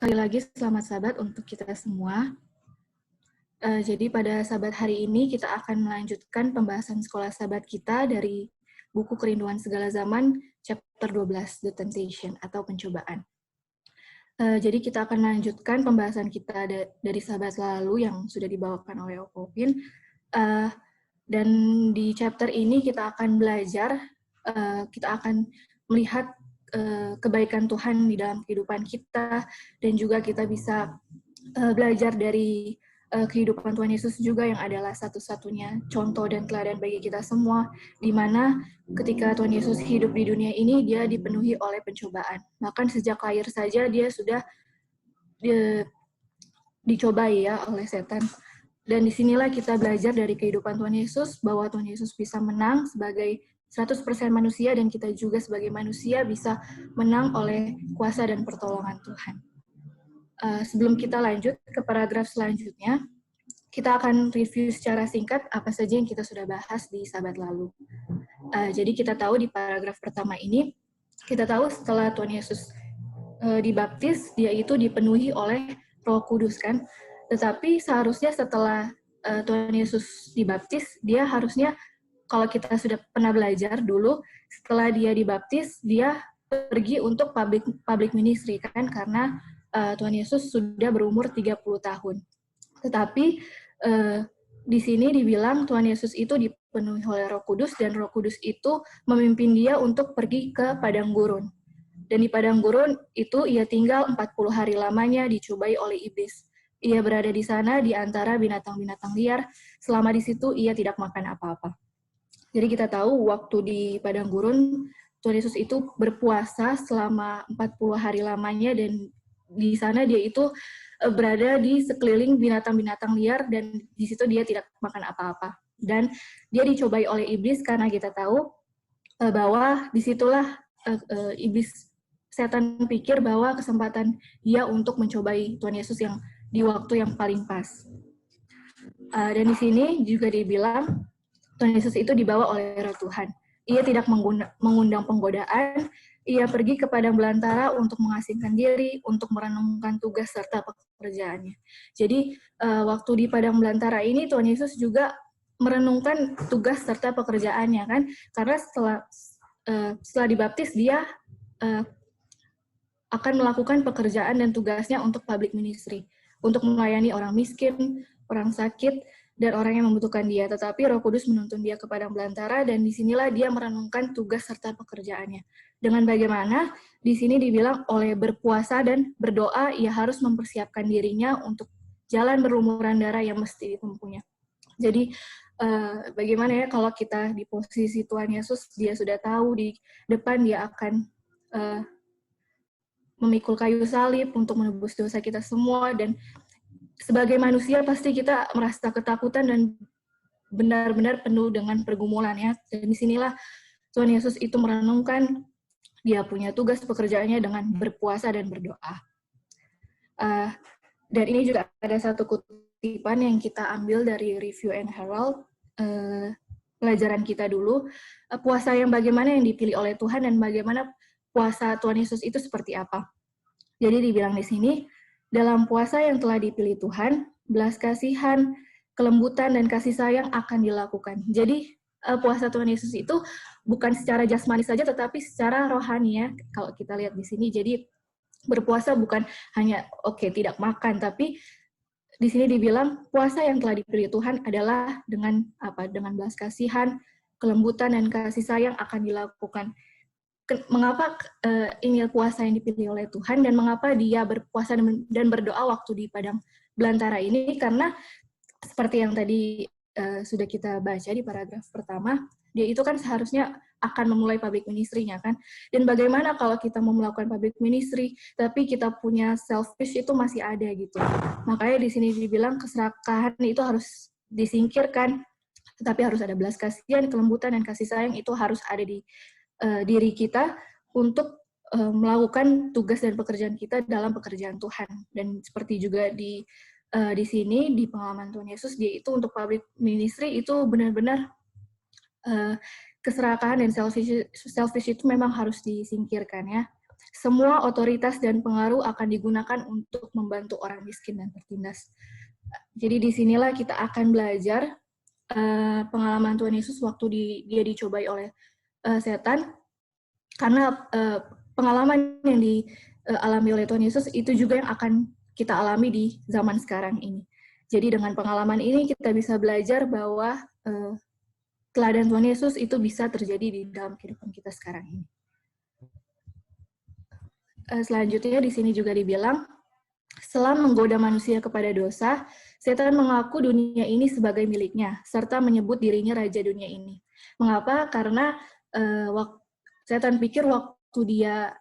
Sekali lagi selamat sahabat untuk kita semua. Jadi pada sahabat hari ini kita akan melanjutkan pembahasan sekolah sahabat kita dari buku Kerinduan Segala Zaman, chapter 12, The Temptation atau pencobaan. Jadi kita akan melanjutkan pembahasan kita dari sahabat lalu yang sudah dibawakan oleh Opopin. Dan di chapter ini kita akan belajar, kita akan melihat kebaikan Tuhan di dalam kehidupan kita, dan juga kita bisa belajar dari kehidupan Tuhan Yesus juga yang adalah satu-satunya contoh dan teladan bagi kita semua, di mana ketika Tuhan Yesus hidup di dunia ini, dia dipenuhi oleh pencobaan. Bahkan sejak lahir saja dia sudah dicobai ya oleh setan. Dan disinilah kita belajar dari kehidupan Tuhan Yesus, bahwa Tuhan Yesus bisa menang sebagai 100% manusia, dan kita juga sebagai manusia bisa menang oleh kuasa dan pertolongan Tuhan. Sebelum kita lanjut ke paragraf selanjutnya, kita akan review secara singkat apa saja yang kita sudah bahas di sahabat lalu. Jadi kita tahu di paragraf pertama ini, kita tahu setelah Tuhan Yesus dibaptis, dia itu dipenuhi oleh Roh Kudus kan. Tetapi seharusnya setelah Tuhan Yesus dibaptis, dia harusnya, kalau kita sudah pernah belajar dulu, setelah dia dibaptis, dia pergi untuk public ministry kan, karena Tuhan Yesus sudah berumur 30 tahun. Tetapi di sini dibilang Tuhan Yesus itu dipenuhi oleh Roh Kudus, dan Roh Kudus itu memimpin dia untuk pergi ke padang gurun. Dan di padang gurun itu ia tinggal 40 hari lamanya dicobai oleh iblis. Ia berada di sana di antara binatang-binatang liar. Selama di situ ia tidak makan apa-apa. Jadi kita tahu waktu di padang gurun, Tuhan Yesus itu berpuasa selama 40 hari lamanya, dan di sana dia itu berada di sekeliling binatang-binatang liar, dan di situ dia tidak makan apa-apa. Dan dia dicobai oleh iblis karena kita tahu bahwa disitulah iblis, setan pikir bahwa kesempatan dia untuk mencobai Tuhan Yesus yang di waktu yang paling pas. Dan di sini juga dibilang Tuhan Yesus itu dibawa oleh Roh Tuhan. Ia tidak mengundang penggodaan, ia pergi ke padang belantara untuk mengasingkan diri, untuk merenungkan tugas serta pekerjaannya. Jadi waktu di padang belantara ini Tuhan Yesus juga merenungkan tugas serta pekerjaannya kan, karena setelah dibaptis dia akan melakukan pekerjaan dan tugasnya untuk public ministry, untuk melayani orang miskin, orang sakit, dan orang yang membutuhkan dia. Tetapi Roh Kudus menuntun dia ke padang belantara, dan disinilah dia merenungkan tugas serta pekerjaannya. Dengan bagaimana di sini dibilang oleh berpuasa dan berdoa, ia harus mempersiapkan dirinya untuk jalan berlumuran darah yang mesti ditempuhnya. Jadi bagaimana ya kalau kita di posisi Tuhan Yesus, dia sudah tahu di depan dia akan memikul kayu salib untuk menebus dosa kita semua, dan sebagai manusia pasti kita merasa ketakutan dan benar-benar penuh dengan pergumulan ya. Dan disinilah Tuhan Yesus itu merenungkan dia punya tugas pekerjaannya dengan berpuasa dan berdoa. Dan ini juga ada satu kutipan yang kita ambil dari Review and Herald, pelajaran kita dulu, puasa yang bagaimana yang dipilih oleh Tuhan, dan bagaimana puasa Tuhan Yesus itu seperti apa. Jadi dibilang di sini, dalam puasa yang telah dipilih Tuhan, belas kasihan, kelembutan, dan kasih sayang akan dilakukan. Jadi puasa Tuhan Yesus itu bukan secara jasmani saja, tetapi secara rohani ya, kalau kita lihat di sini. Jadi berpuasa bukan hanya tidak makan, tapi di sini dibilang puasa yang telah dipilih Tuhan adalah dengan dengan belas kasihan, kelembutan, dan kasih sayang akan dilakukan. Mengapa ini puasa yang dipilih oleh Tuhan, dan mengapa dia berpuasa dan berdoa waktu di padang belantara ini? Karena seperti yang tadi sudah kita baca di paragraf pertama, dia itu kan seharusnya akan memulai public ministry-nya kan. Dan bagaimana kalau kita mau melakukan public ministry, tapi kita punya selfish itu masih ada gitu. Makanya di sini dibilang keserakahan itu harus disingkirkan, tetapi harus ada belas kasihan, kelembutan, dan kasih sayang itu harus ada di diri kita untuk melakukan tugas dan pekerjaan kita dalam pekerjaan Tuhan. Dan seperti juga di sini di pengalaman Tuhan Yesus, dia itu untuk public ministry itu benar-benar keserakahan dan selfish itu memang harus disingkirkan ya. semua otoritas dan pengaruh akan digunakan untuk membantu orang miskin dan tertindas. Jadi disinilah kita akan belajar pengalaman Tuhan Yesus waktu dia dicobai oleh setan, karena pengalaman yang dialami oleh Tuhan Yesus itu juga yang akan kita alami di zaman sekarang ini. Jadi dengan pengalaman ini kita bisa belajar bahwa teladan Tuhan Yesus itu bisa terjadi di dalam kehidupan kita sekarang ini. Selanjutnya di sini juga dibilang, setelah menggoda manusia kepada dosa, setan mengaku dunia ini sebagai miliknya, serta menyebut dirinya raja dunia ini. Mengapa? Karena setan pikir waktu dia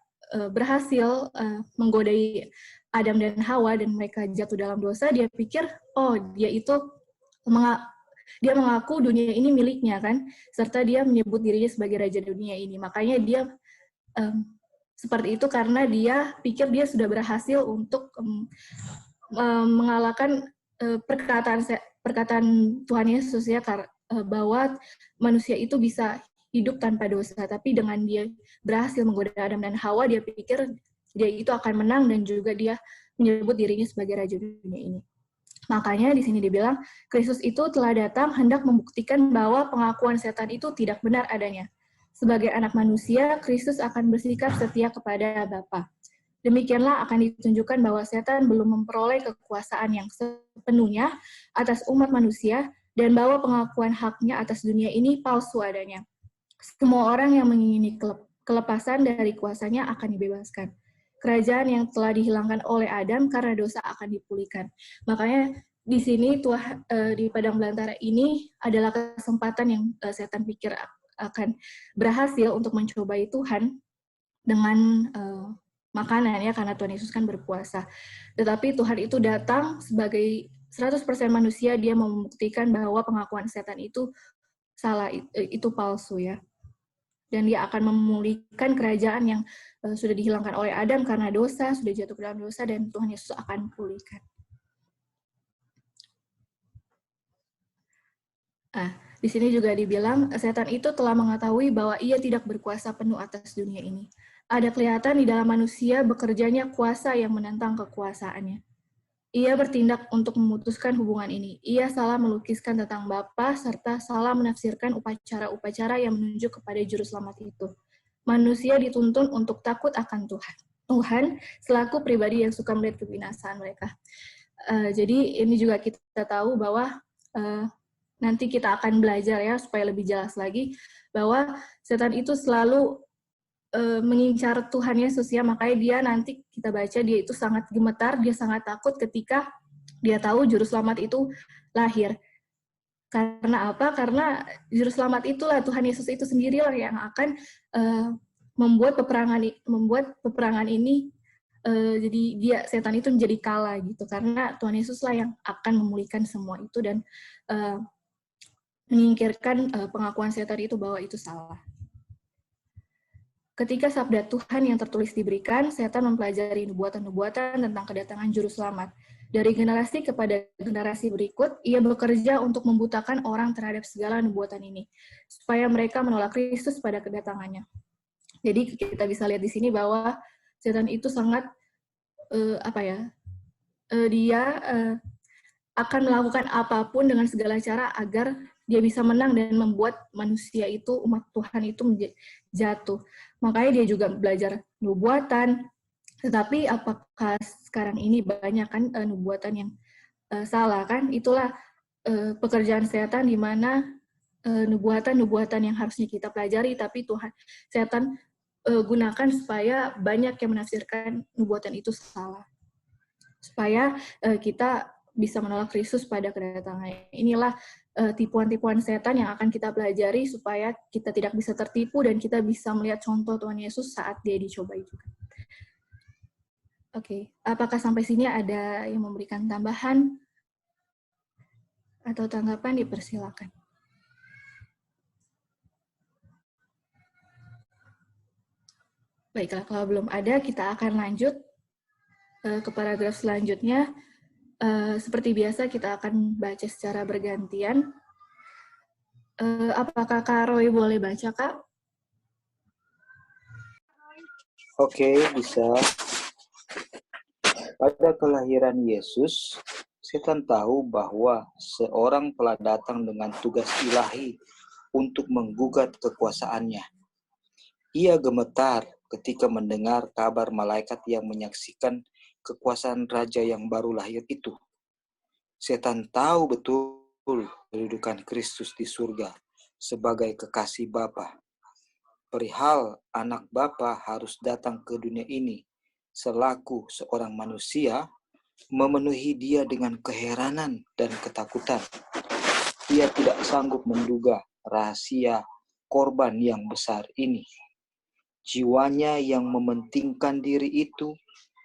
berhasil menggodai Adam dan Hawa dan mereka jatuh dalam dosa, dia pikir, oh dia itu dia mengaku dunia ini miliknya kan, serta dia menyebut dirinya sebagai raja dunia ini. Makanya dia seperti itu karena dia pikir dia sudah berhasil untuk mengalahkan perkataan Tuhan Yesus ya, bahwa manusia itu bisa hidup tanpa dosa. Tapi dengan dia berhasil menggoda Adam dan Hawa, dia pikir dia itu akan menang dan juga dia menyebut dirinya sebagai raja dunia ini. Makanya di sini dibilang Kristus itu telah datang hendak membuktikan bahwa pengakuan setan itu tidak benar adanya. Sebagai anak manusia, Kristus akan bersikap setia kepada Bapa. Demikianlah akan ditunjukkan bahwa setan belum memperoleh kekuasaan yang sepenuhnya atas umat manusia dan bahwa pengakuan haknya atas dunia ini palsu adanya. Semua orang yang mengingini kelepasan dari kuasanya akan dibebaskan. Kerajaan yang telah dihilangkan oleh Adam karena dosa akan dipulihkan. Makanya di sini di padang belantara ini adalah kesempatan yang setan pikir akan berhasil untuk mencobai Tuhan dengan makanan ya, karena Tuhan Yesus kan berpuasa. Tetapi Tuhan itu datang sebagai 100% manusia, dia membuktikan bahwa pengakuan setan itu salah, itu palsu ya. Dan dia akan memulihkan kerajaan yang sudah dihilangkan oleh Adam karena dosa, sudah jatuh ke dalam dosa, dan Tuhan Yesus akan pulihkan. Di sini juga dibilang, setan itu telah mengetahui bahwa ia tidak berkuasa penuh atas dunia ini. Ada kelihatan di dalam manusia bekerjanya kuasa yang menentang kekuasaannya. Ia bertindak untuk memutuskan hubungan ini. Ia salah melukiskan tentang Bapa, serta salah menafsirkan upacara-upacara yang menunjuk kepada juru selamat itu. Manusia dituntun untuk takut akan Tuhan selaku pribadi yang suka melihat kebinasaan mereka. Jadi ini juga kita tahu bahwa nanti kita akan belajar ya, supaya lebih jelas lagi, bahwa setan itu selalu mengincar Tuhan Yesus ya, makanya dia nanti kita baca dia itu sangat gemetar, dia sangat takut ketika dia tahu juru selamat itu lahir. Karena apa? Karena juru selamat itulah Tuhan Yesus itu sendirilah yang akan membuat peperangan ini jadi setan itu menjadi kalah gitu, karena Tuhan Yesuslah yang akan memulihkan semua itu dan menyingkirkan pengakuan setan itu bahwa itu salah. Ketika sabda Tuhan yang tertulis diberikan, setan mempelajari nubuatan-nubuatan tentang kedatangan juru selamat. Dari generasi kepada generasi berikut, ia bekerja untuk membutakan orang terhadap segala nubuatan ini, supaya mereka menolak Kristus pada kedatangannya. Jadi kita bisa lihat di sini bahwa setan itu sangat dia akan melakukan apapun dengan segala cara agar dia bisa menang dan membuat manusia itu, umat Tuhan itu jatuh. Makanya dia juga belajar nubuatan, tetapi apakah sekarang ini banyak kan nubuatan yang salah kan? Itulah pekerjaan setan, di mana nubuatan-nubuatan yang harusnya kita pelajari, tapi setan gunakan supaya banyak yang menafsirkan nubuatan itu salah. Supaya kita bisa menolak Kristus pada kedatangannya. Inilah tipuan-tipuan setan yang akan kita pelajari supaya kita tidak bisa tertipu dan kita bisa melihat contoh Tuhan Yesus saat dia dicobai juga. Oke, apakah sampai sini ada yang memberikan tambahan atau tanggapan? Dipersilakan. Baiklah, kalau belum ada, kita akan lanjut ke paragraf selanjutnya. Seperti biasa, kita akan baca secara bergantian. Apakah Kak Roy boleh baca, Kak? Oke, bisa. Pada kelahiran Yesus, setan tahu bahwa seorang telah datang dengan tugas ilahi untuk menggugat kekuasaannya. Ia gemetar ketika mendengar kabar malaikat yang menyaksikan kekuasaan raja yang baru lahir itu. Setan tahu betul kedudukan Kristus di surga sebagai kekasih Bapa. Perihal anak Bapa harus datang ke dunia ini selaku seorang manusia, memenuhi dia dengan keheranan dan ketakutan. Ia tidak sanggup menduga rahasia korban yang besar ini. Jiwanya yang mementingkan diri itu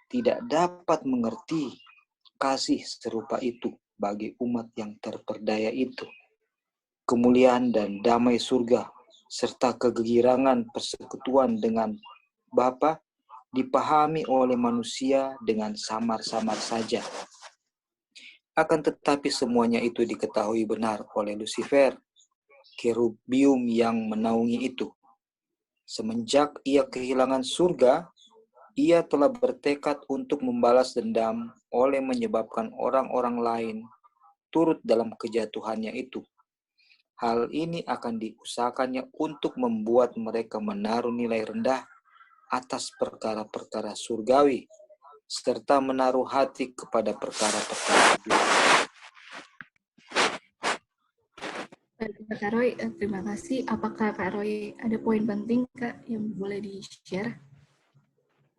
tidak dapat mengerti kasih serupa itu bagi umat yang terperdaya itu. Kemuliaan dan damai surga serta kegirangan persekutuan dengan Bapa dipahami oleh manusia dengan samar-samar saja. Akan tetapi semuanya itu diketahui benar oleh Lucifer, kerubium yang menaungi itu. Semenjak ia kehilangan surga, ia telah bertekad untuk membalas dendam oleh menyebabkan orang-orang lain turut dalam kejatuhannya itu. Hal ini akan diusahakannya untuk membuat mereka menaruh nilai rendah atas perkara-perkara surgawi, serta menaruh hati kepada perkara-perkara dunia. Kak Roy, terima kasih. Apakah Kak Roy ada poin penting, Kak, yang boleh di-share?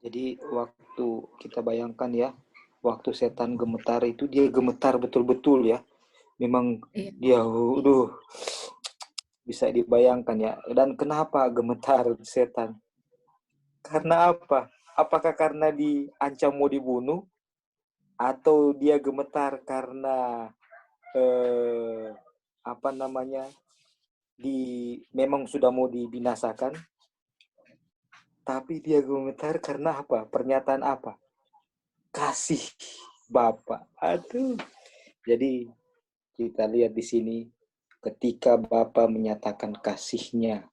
Jadi waktu kita bayangkan ya, waktu setan gemetar itu dia gemetar betul-betul ya. Memang dia bisa dibayangkan ya. Dan kenapa gemetar setan? Karena apa? Apakah karena diancam mau dibunuh? Atau dia gemetar karena memang sudah mau dibinasakan? Tapi dia gemetar karena apa? Pernyataan apa? Kasih Bapa. Aduh. Jadi kita lihat di sini ketika Bapa menyatakan kasih-Nya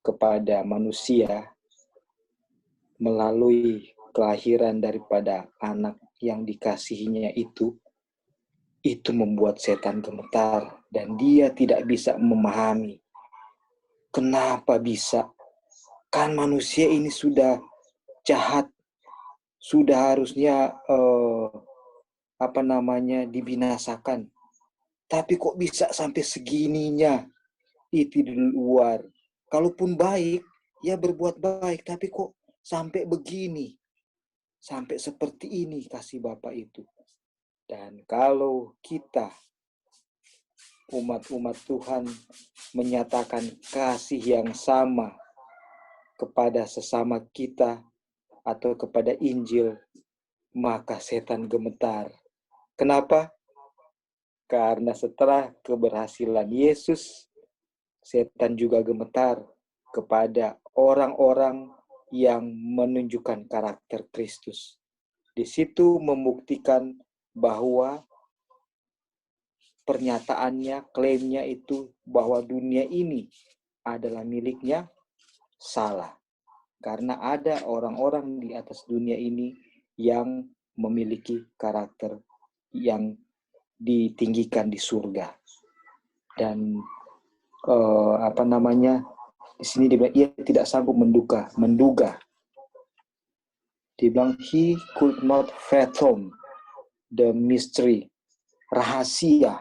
kepada manusia melalui kelahiran daripada anak yang dikasihinya itu membuat setan gemetar dan dia tidak bisa memahami kenapa bisa. Kan manusia ini sudah jahat, sudah harusnya dibinasakan. Tapi kok bisa sampai segininya? Itu di luar. Kalaupun baik, ya berbuat baik, tapi kok sampai begini? Sampai seperti ini kasih Bapa itu. Dan kalau kita umat-umat Tuhan menyatakan kasih yang sama kepada sesama kita atau kepada Injil, maka setan gemetar. Kenapa? Karena setelah keberhasilan Yesus, setan juga gemetar kepada orang-orang yang menunjukkan karakter Kristus. Di situ membuktikan bahwa pernyataannya, klaimnya itu bahwa dunia ini adalah miliknya salah. Karena ada orang-orang di atas dunia ini yang memiliki karakter yang ditinggikan di surga. Dan di sini dibilang ia tidak sanggup menduga. Dibilang he could not fathom the mystery, rahasia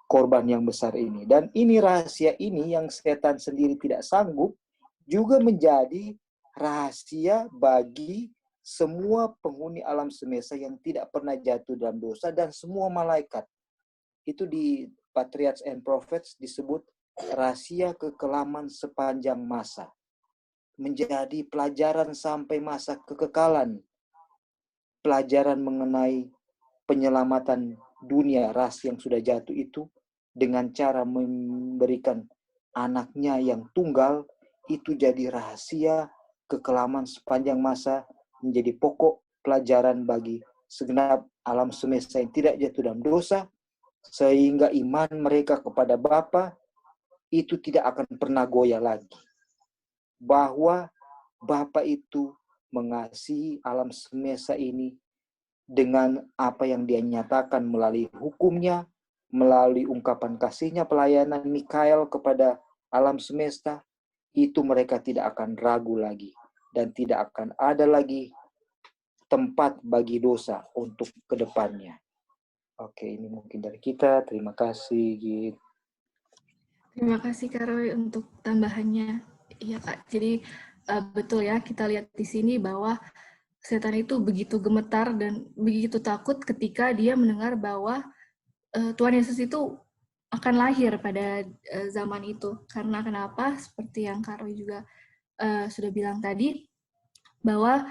korban yang besar ini. Dan ini rahasia ini yang setan sendiri tidak sanggup juga menjadi rahasia bagi semua penghuni alam semesta yang tidak pernah jatuh dalam dosa dan semua malaikat. Itu di Patriarchs and Prophets disebut rahasia kekelaman sepanjang masa. Menjadi pelajaran sampai masa kekekalan. Pelajaran mengenai penyelamatan dunia ras yang sudah jatuh itu dengan cara memberikan anaknya yang tunggal itu jadi rahasia kekelaman sepanjang masa, menjadi pokok pelajaran bagi segenap alam semesta yang tidak jatuh dalam dosa, sehingga iman mereka kepada Bapa itu tidak akan pernah goyah lagi. Bahwa Bapa itu mengasihi alam semesta ini dengan apa yang dia nyatakan melalui hukumnya, melalui ungkapan kasihnya, pelayanan Mikael kepada alam semesta, itu mereka tidak akan ragu lagi dan tidak akan ada lagi tempat bagi dosa untuk kedepannya. Oke, ini mungkin dari kita. Terima kasih, Git. Terima kasih Kak Roy untuk tambahannya. Iya Kak, jadi betul ya, kita lihat di sini bahwa setan itu begitu gemetar dan begitu takut ketika dia mendengar bahwa Tuhan Yesus itu akan lahir pada zaman itu. Karena kenapa? Seperti yang Kak Roy juga sudah bilang tadi, bahwa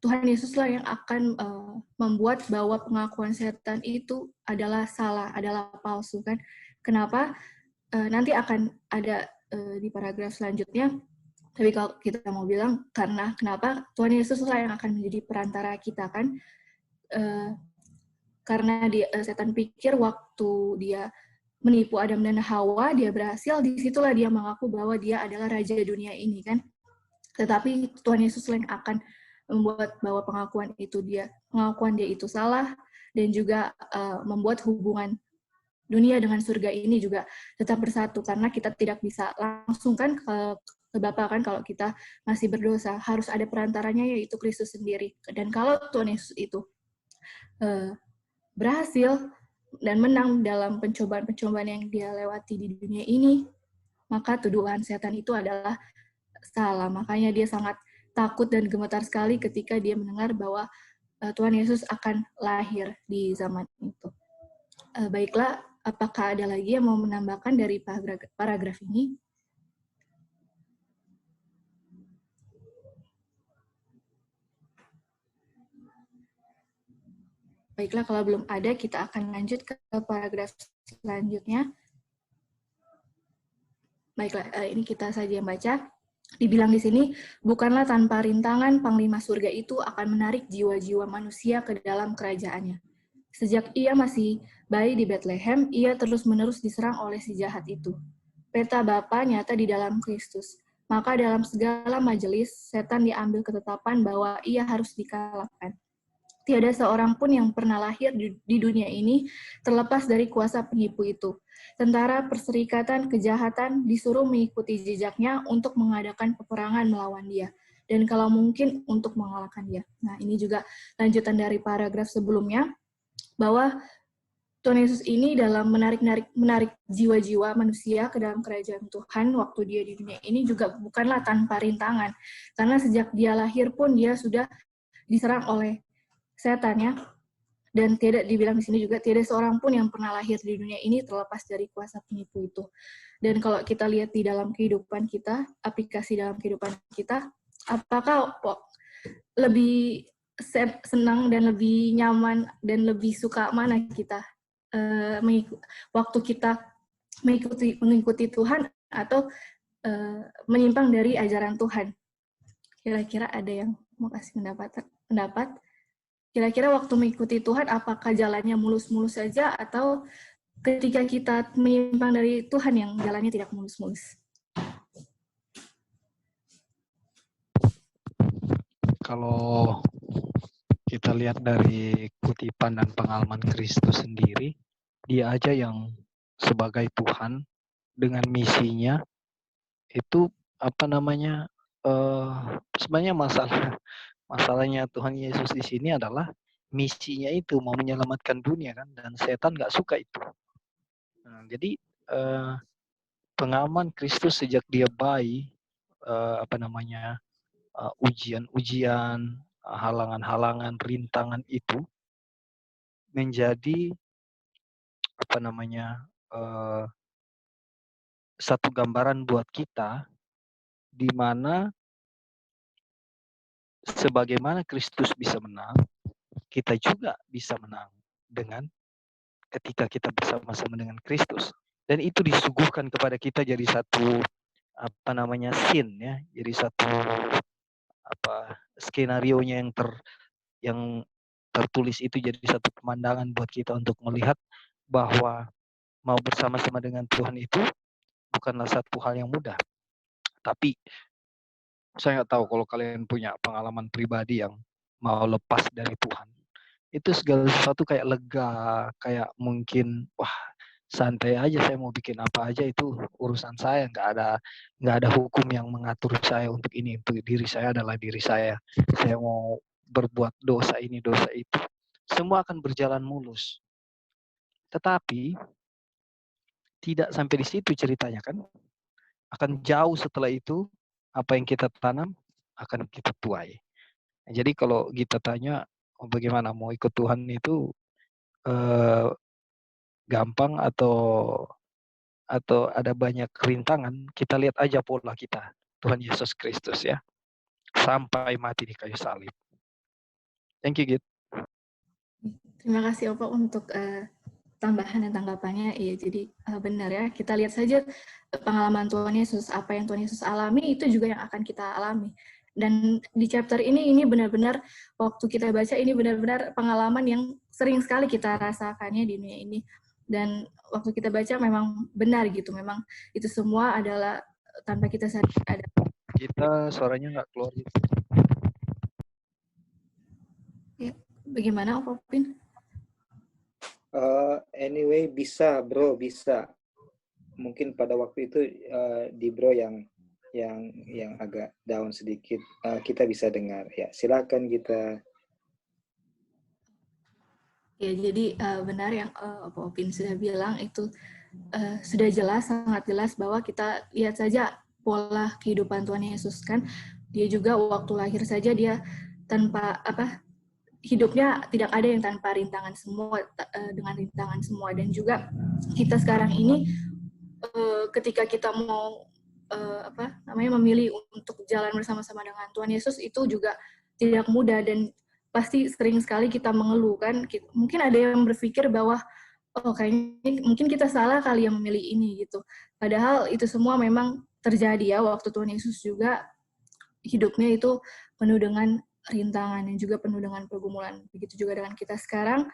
Tuhan Yesuslah yang akan membuat bahwa pengakuan setan itu adalah salah, adalah palsu kan. Kenapa? Nanti akan ada di paragraf selanjutnya. Tapi kalau kita mau bilang, karena kenapa? Tuhan Yesuslah yang akan menjadi perantara kita kan. Karena setan pikir waktu dia menipu Adam dan Hawa, dia berhasil, disitulah dia mengaku bahwa dia adalah raja dunia ini kan. Tetapi Tuhan Yesus yang akan membuat bahwa pengakuan dia itu salah, dan juga membuat hubungan dunia dengan surga ini juga tetap bersatu, karena kita tidak bisa langsung kan ke Bapa kan kalau kita masih berdosa, harus ada perantaranya yaitu Kristus sendiri. Dan kalau Tuhan Yesus itu berhasil dan menang dalam pencobaan-pencobaan yang dia lewati di dunia ini, maka tuduhan setan itu adalah salah. Makanya dia sangat takut dan gemetar sekali ketika dia mendengar bahwa Tuhan Yesus akan lahir di zaman itu. Baiklah, apakah ada lagi yang mau menambahkan dari paragraf ini? Baiklah, kalau belum ada, kita akan lanjut ke paragraf selanjutnya. Baiklah, ini kita saja yang baca. Dibilang di sini, bukanlah tanpa rintangan Panglima Surga itu akan menarik jiwa-jiwa manusia ke dalam kerajaannya. Sejak ia masih bayi di Bethlehem, ia terus-menerus diserang oleh si jahat itu. Peta Bapa nyata di dalam Kristus. Maka dalam segala majelis, setan diambil ketetapan bahwa ia harus dikalahkan. Tiada seorang pun yang pernah lahir di dunia ini terlepas dari kuasa penipu itu. Tentara Perserikatan Kejahatan disuruh mengikuti jejaknya untuk mengadakan peperangan melawan dia, dan kalau mungkin untuk mengalahkan dia. Nah, ini juga lanjutan dari paragraf sebelumnya, bahwa Tuhan Yesus ini dalam menarik jiwa-jiwa manusia ke dalam kerajaan Tuhan waktu dia di dunia ini juga bukanlah tanpa rintangan. Karena sejak dia lahir pun dia sudah diserang oleh setan ya. Dan tidak dibilang di sini juga tidak seorang pun yang pernah lahir di dunia ini terlepas dari kuasa penipu itu. Dan kalau kita lihat di dalam kehidupan kita, aplikasi dalam kehidupan kita, apakah lebih senang dan lebih nyaman dan lebih suka mana kita waktu kita mengikuti Tuhan atau menyimpang dari ajaran Tuhan? Kira-kira ada yang mau kasih pendapat? Kira-kira waktu mengikuti Tuhan, apakah jalannya mulus-mulus saja, atau ketika kita menyimpang dari Tuhan yang jalannya tidak mulus-mulus? Kalau kita lihat dari kutipan dan pengalaman Kristus sendiri, dia aja yang sebagai Tuhan dengan misinya itu sebenarnya masalahnya Tuhan Yesus di sini adalah misinya itu mau menyelamatkan dunia kan, dan setan nggak suka itu. Nah, jadi pengalaman Kristus sejak dia bayi, ujian-ujian, halangan-halangan, rintangan itu menjadi satu gambaran buat kita di mana sebagaimana Kristus bisa menang, kita juga bisa menang dengan ketika kita bersama-sama dengan Kristus. Dan itu disuguhkan kepada kita jadi satu scene ya, jadi satu skenario-nya yang tertulis itu jadi satu pemandangan buat kita untuk melihat bahwa mau bersama-sama dengan Tuhan itu bukanlah satu hal yang mudah. Tapi saya nggak tahu kalau kalian punya pengalaman pribadi yang mau lepas dari Tuhan. Itu segala sesuatu kayak lega, kayak mungkin wah santai aja, saya mau bikin apa aja itu urusan saya, nggak ada hukum yang mengatur saya untuk ini, untuk diri saya adalah diri saya mau berbuat dosa ini dosa itu, semua akan berjalan mulus. Tetapi tidak sampai di situ ceritanya kan, akan jauh setelah itu apa yang kita tanam akan kita tuai. Jadi kalau kita tanya bagaimana mau ikut Tuhan itu gampang atau ada banyak rintangan, kita lihat aja pola kita, Tuhan Yesus Kristus ya, sampai mati di kayu salib. Thank you, Git. Terima kasih Opa untuk tambahan dan tanggapannya. Iya, jadi benar ya, kita lihat saja pengalaman Tuhan Yesus, apa yang Tuhan Yesus alami itu juga yang akan kita alami. Dan di chapter ini benar-benar waktu kita baca ini benar-benar pengalaman yang sering sekali kita rasakannya di dunia ini. Dan waktu kita baca memang benar gitu, memang itu semua adalah tanpa kita sadari ada. Kita suaranya nggak keluar gitu. Ya, bagaimana Opin? Anyway, bisa bro, bisa. Mungkin pada waktu itu di bro yang agak down sedikit, kita bisa dengar. Ya, silakan kita. Ya, jadi benar yang Opin sudah bilang itu sudah jelas, sangat jelas bahwa kita lihat saja pola kehidupan Tuhan Yesus kan. Dia juga waktu lahir saja dia tanpa hidupnya tidak ada yang tanpa rintangan semua, dengan rintangan semua. Dan juga kita sekarang ini ketika kita mau memilih untuk jalan bersama-sama dengan Tuhan Yesus itu juga tidak mudah, dan pasti sering sekali kita mengeluh kan. Mungkin ada yang berpikir bahwa oh kayaknya mungkin kita salah kali yang memilih ini gitu. Padahal itu semua memang terjadi ya, waktu Tuhan Yesus juga hidupnya itu penuh dengan rintangan dan juga penuh dengan pergumulan. Begitu juga dengan kita sekarang,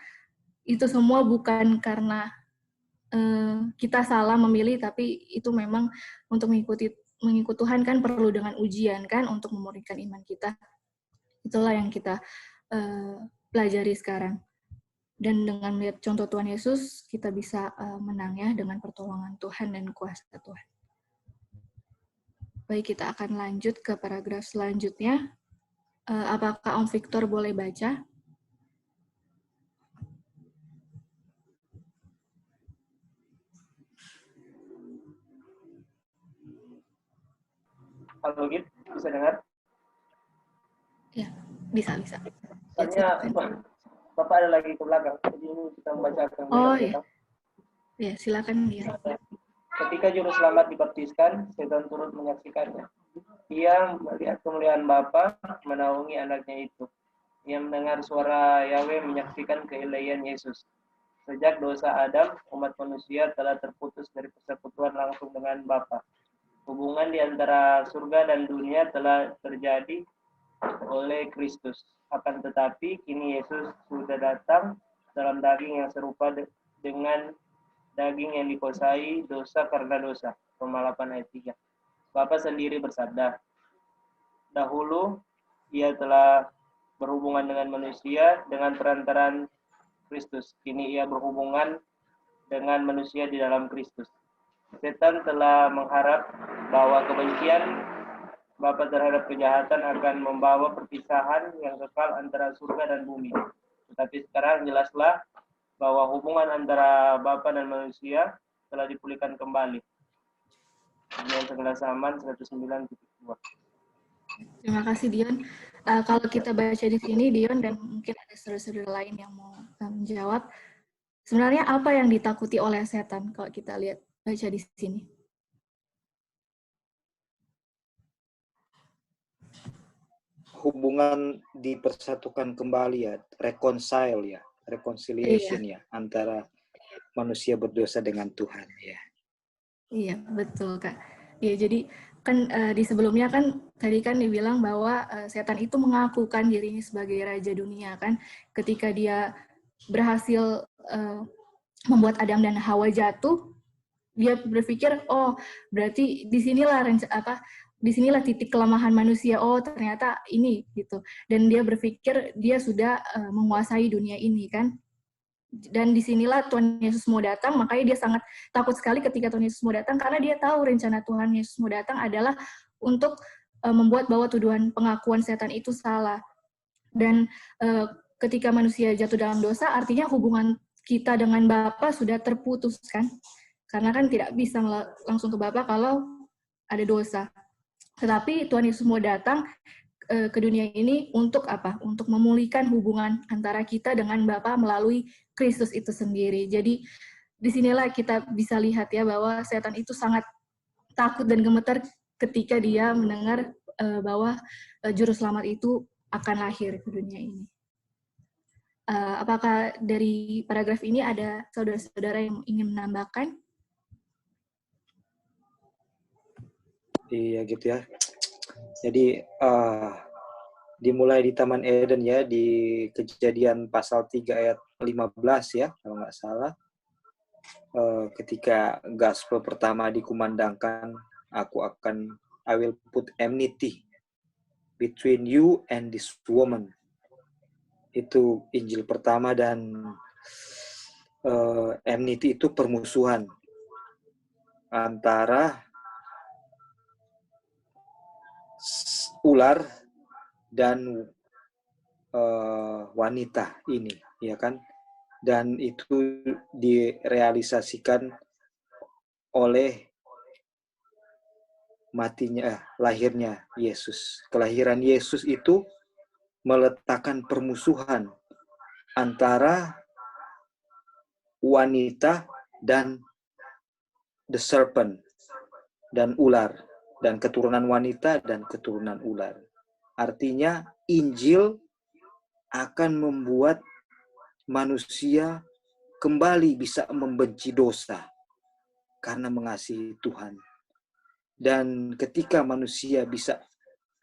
itu semua bukan karena kita salah memilih, tapi itu memang untuk mengikuti Tuhan kan perlu dengan ujian kan untuk memurnikan iman kita. Itulah yang kita pelajari sekarang. Dan dengan melihat contoh Tuhan Yesus, kita bisa menang ya dengan pertolongan Tuhan dan kuasa Tuhan. Baik, kita akan lanjut ke paragraf selanjutnya. Apakah Om Victor boleh baca? Halo Git, bisa dengar? Ya, bisa. Soalnya Bapak ada lagi ke belakang, jadi ini kita membacakan. Oh iya. Ya, silakan dia. Ketika juru selamat dibaptiskan, setan turut menyaksikannya. Ia melihat kemuliaan Bapa menaungi anaknya itu. Ia mendengar suara Yahweh menyaksikan keilahian Yesus. Sejak dosa Adam, umat manusia telah terputus dari persekutuan langsung dengan Bapa. Hubungan di antara surga dan dunia telah terjadi oleh Kristus. Akan tetapi, kini Yesus sudah datang dalam daging yang serupa dengan daging yang dikuasai dosa karena dosa. Roma 8 ayat 3. Bapa sendiri bersabda, dahulu ia telah berhubungan dengan manusia dengan perantaraan Kristus. Kini ia berhubungan dengan manusia di dalam Kristus. Setan telah mengharap bahwa kebencian Bapa terhadap kejahatan akan membawa perpisahan yang kekal antara surga dan bumi. Tetapi sekarang jelaslah bahwa hubungan antara Bapa dan manusia telah dipulihkan kembali. Dengan segala zaman 109.2. Terima kasih Dion. Kalau kita baca di sini Dion dan mungkin ada saudara-saudara lain yang mau menjawab, sebenarnya apa yang ditakuti oleh setan kalau kita lihat baca di sini? Hubungan dipersatukan kembali ya, reconciliation ya, antara manusia berdosa dengan Tuhan ya. Iya, betul Kak. Ya, jadi kan di sebelumnya kan tadi kan dibilang bahwa setan itu mengakukan dirinya sebagai raja dunia kan, ketika dia berhasil membuat Adam dan Hawa jatuh, dia berpikir oh berarti disinilah disinilah titik kelemahan manusia. Oh, ternyata ini gitu. Dan dia berpikir dia sudah menguasai dunia ini kan. Dan disinilah Tuhan Yesus mau datang, makanya dia sangat takut sekali ketika Tuhan Yesus mau datang, karena dia tahu rencana Tuhan Yesus mau datang adalah untuk membuat bahwa tuduhan pengakuan setan itu salah. Dan ketika manusia jatuh dalam dosa, artinya hubungan kita dengan Bapa sudah terputus kan. Karena kan tidak bisa langsung ke Bapa kalau ada dosa. Tetapi Tuhan Yesus mau datang ke dunia ini untuk apa? Untuk memulihkan hubungan antara kita dengan Bapa melalui Kristus itu sendiri. Jadi disinilah kita bisa lihat ya bahwa setan itu sangat takut dan gemetar ketika dia mendengar bahwa juru selamat itu akan lahir ke dunia ini. Apakah dari paragraf ini ada saudara-saudara yang ingin menambahkan? Iya gitu ya. Jadi dimulai di Taman Eden ya, di Kejadian pasal 3 ayat 15 ya, kalau nggak salah. Ketika gospel pertama dikumandangkan, I will put enmity between you and this woman. Itu Injil pertama, dan enmity itu permusuhan antara ular dan wanita ini, ya kan? Dan itu direalisasikan oleh lahirnya Yesus. Kelahiran Yesus itu meletakkan permusuhan antara wanita dan the serpent, dan ular, dan keturunan wanita dan keturunan ular. Artinya Injil akan membuat manusia kembali bisa membenci dosa karena mengasihi Tuhan. Dan ketika manusia bisa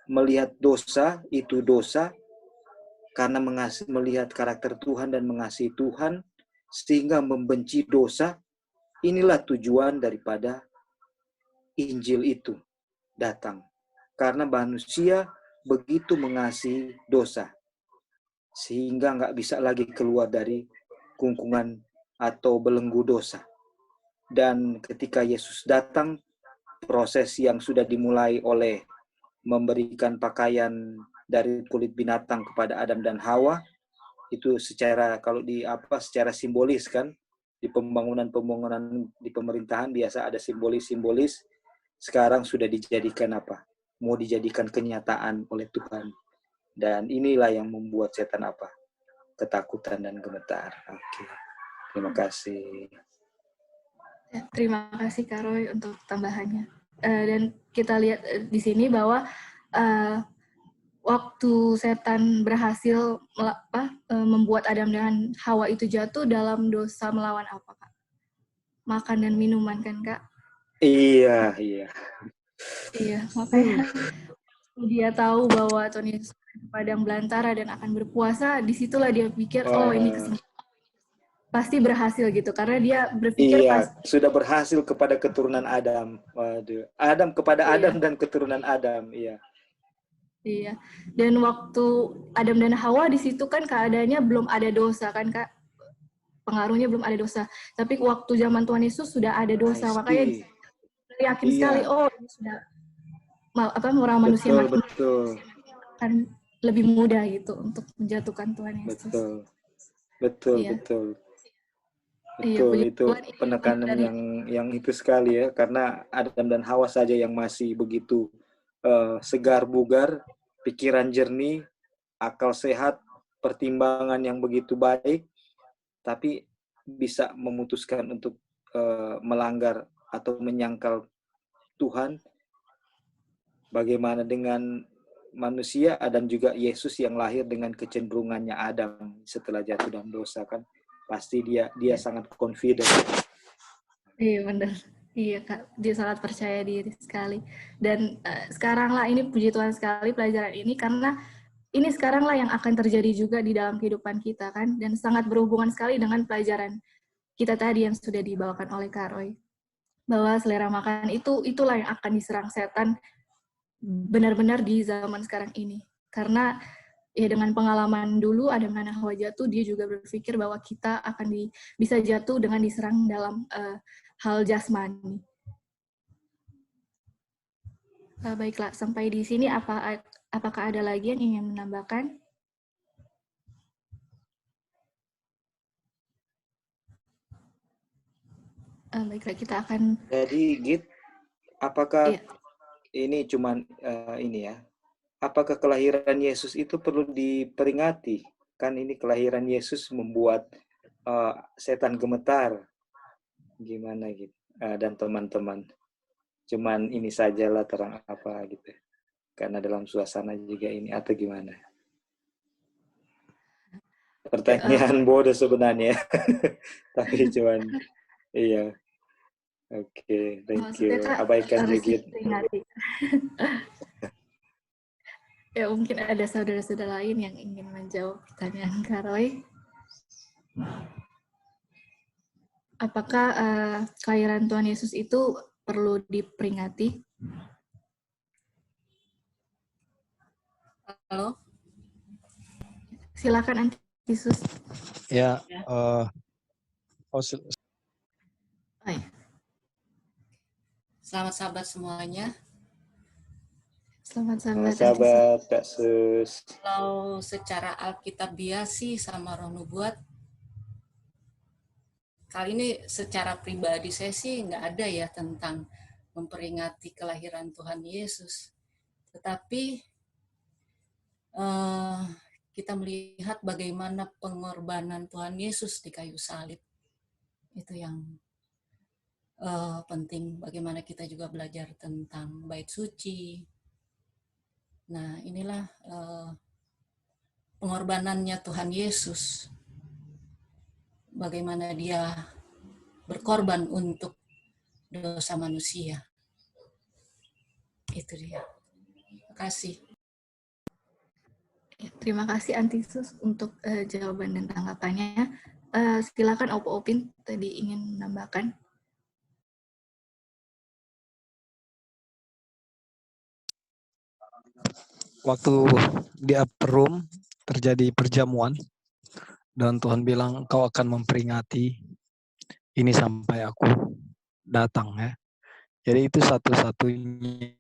melihat dosa, itu dosa, karena melihat karakter Tuhan dan mengasihi Tuhan, sehingga membenci dosa, inilah tujuan daripada Injil itu datang. Karena manusia begitu mengasihi dosa, sehingga nggak bisa lagi keluar dari kungkungan atau belenggu dosa. Dan ketika Yesus datang, proses yang sudah dimulai oleh memberikan pakaian dari kulit binatang kepada Adam dan Hawa, itu secara secara simbolis kan, di pembangunan di pemerintahan biasa ada simbolis. Sekarang sudah dijadikan mau dijadikan kenyataan oleh Tuhan. Dan inilah yang membuat setan ketakutan dan gemetar. Oke. Terima kasih. Ya, terima kasih Kak Roy untuk tambahannya. Dan kita lihat di sini bahwa waktu setan berhasil membuat Adam dan Hawa itu jatuh dalam dosa melawan apa, Kak? Makan dan minuman kan, Kak? Iya. Iya, makanya dia tahu bahwa Tuhan Yesus padang belantara dan akan berpuasa, disitulah dia pikir, ini kesempatan. Pasti berhasil gitu, karena dia berpikir sudah berhasil kepada keturunan Adam. Waduh, Adam kepada Adam dan keturunan Adam, iya. Iya, dan waktu Adam dan Hawa di situ kan keadaannya belum ada dosa kan, Kak? Pengaruhnya belum ada dosa. Tapi waktu zaman Tuhan Yesus sudah ada dosa, makanya yakin sekali, ini sudah orang manusia akan lebih mudah gitu untuk menjatuhkan Tuhan Yesus. Betul. Itu penekanan yang itu sekali ya, karena Adam dan Hawa saja yang masih begitu segar bugar, pikiran jernih, akal sehat, pertimbangan yang begitu baik, tapi bisa memutuskan untuk melanggar atau menyangkal Tuhan. Bagaimana dengan manusia, dan juga Yesus yang lahir dengan kecenderungannya Adam setelah jatuh dalam dosa kan? Pasti dia sangat confident. Iya benar. Iya Kak, dia sangat percaya diri sekali. Dan sekaranglah ini puji Tuhan sekali pelajaran ini, karena ini sekaranglah yang akan terjadi juga di dalam kehidupan kita kan, dan sangat berhubungan sekali dengan pelajaran kita tadi yang sudah dibawakan oleh Kak Roy. Bahwa selera makan itulah yang akan diserang setan benar-benar di zaman sekarang ini. Karena ya dengan pengalaman dulu Adam dan Hawa jatuh, dia juga berpikir bahwa kita akan bisa jatuh dengan diserang dalam hal jasmani. Baiklah, sampai di sini apakah ada lagi yang ingin menambahkan? Baiklah, kita akan... Jadi, Git, apakah iya. ini cuman ini ya? Apakah kelahiran Yesus itu perlu diperingati? Kan ini kelahiran Yesus membuat setan gemetar. Gimana gitu? Dan teman-teman. Cuman ini sajalah terang apa gitu. Karena dalam suasana juga ini atau gimana? Pertanyaan bodoh sebenarnya. Tapi cuman iya. Oke, thank you. Abaikan sedikit. Ya, mungkin ada saudara-saudara lain yang ingin menjawab pertanyaan Kak Roy. Apakah kelahiran Tuhan Yesus itu perlu diperingati? Halo? Silakan Antisus. Ya, Selamat sahabat semuanya. Selamat sahabat Kak Sus. Kalau secara Alkitabiah sih sama Roh Nubuat, kali ini secara pribadi saya sih nggak ada ya tentang memperingati kelahiran Tuhan Yesus. Tetapi kita melihat bagaimana pengorbanan Tuhan Yesus di kayu salib. Itu yang penting, bagaimana kita juga belajar tentang bait suci. Nah, inilah pengorbanannya Tuhan Yesus. Bagaimana dia berkorban untuk dosa manusia. Itu dia. Terima kasih. Terima kasih Antisus untuk jawaban dan tanggapannya. Silakan Opo Opin tadi ingin menambahkan. Waktu di upper room terjadi perjamuan dan Tuhan bilang kau akan memperingati ini sampai aku datang ya. Jadi itu satu-satunya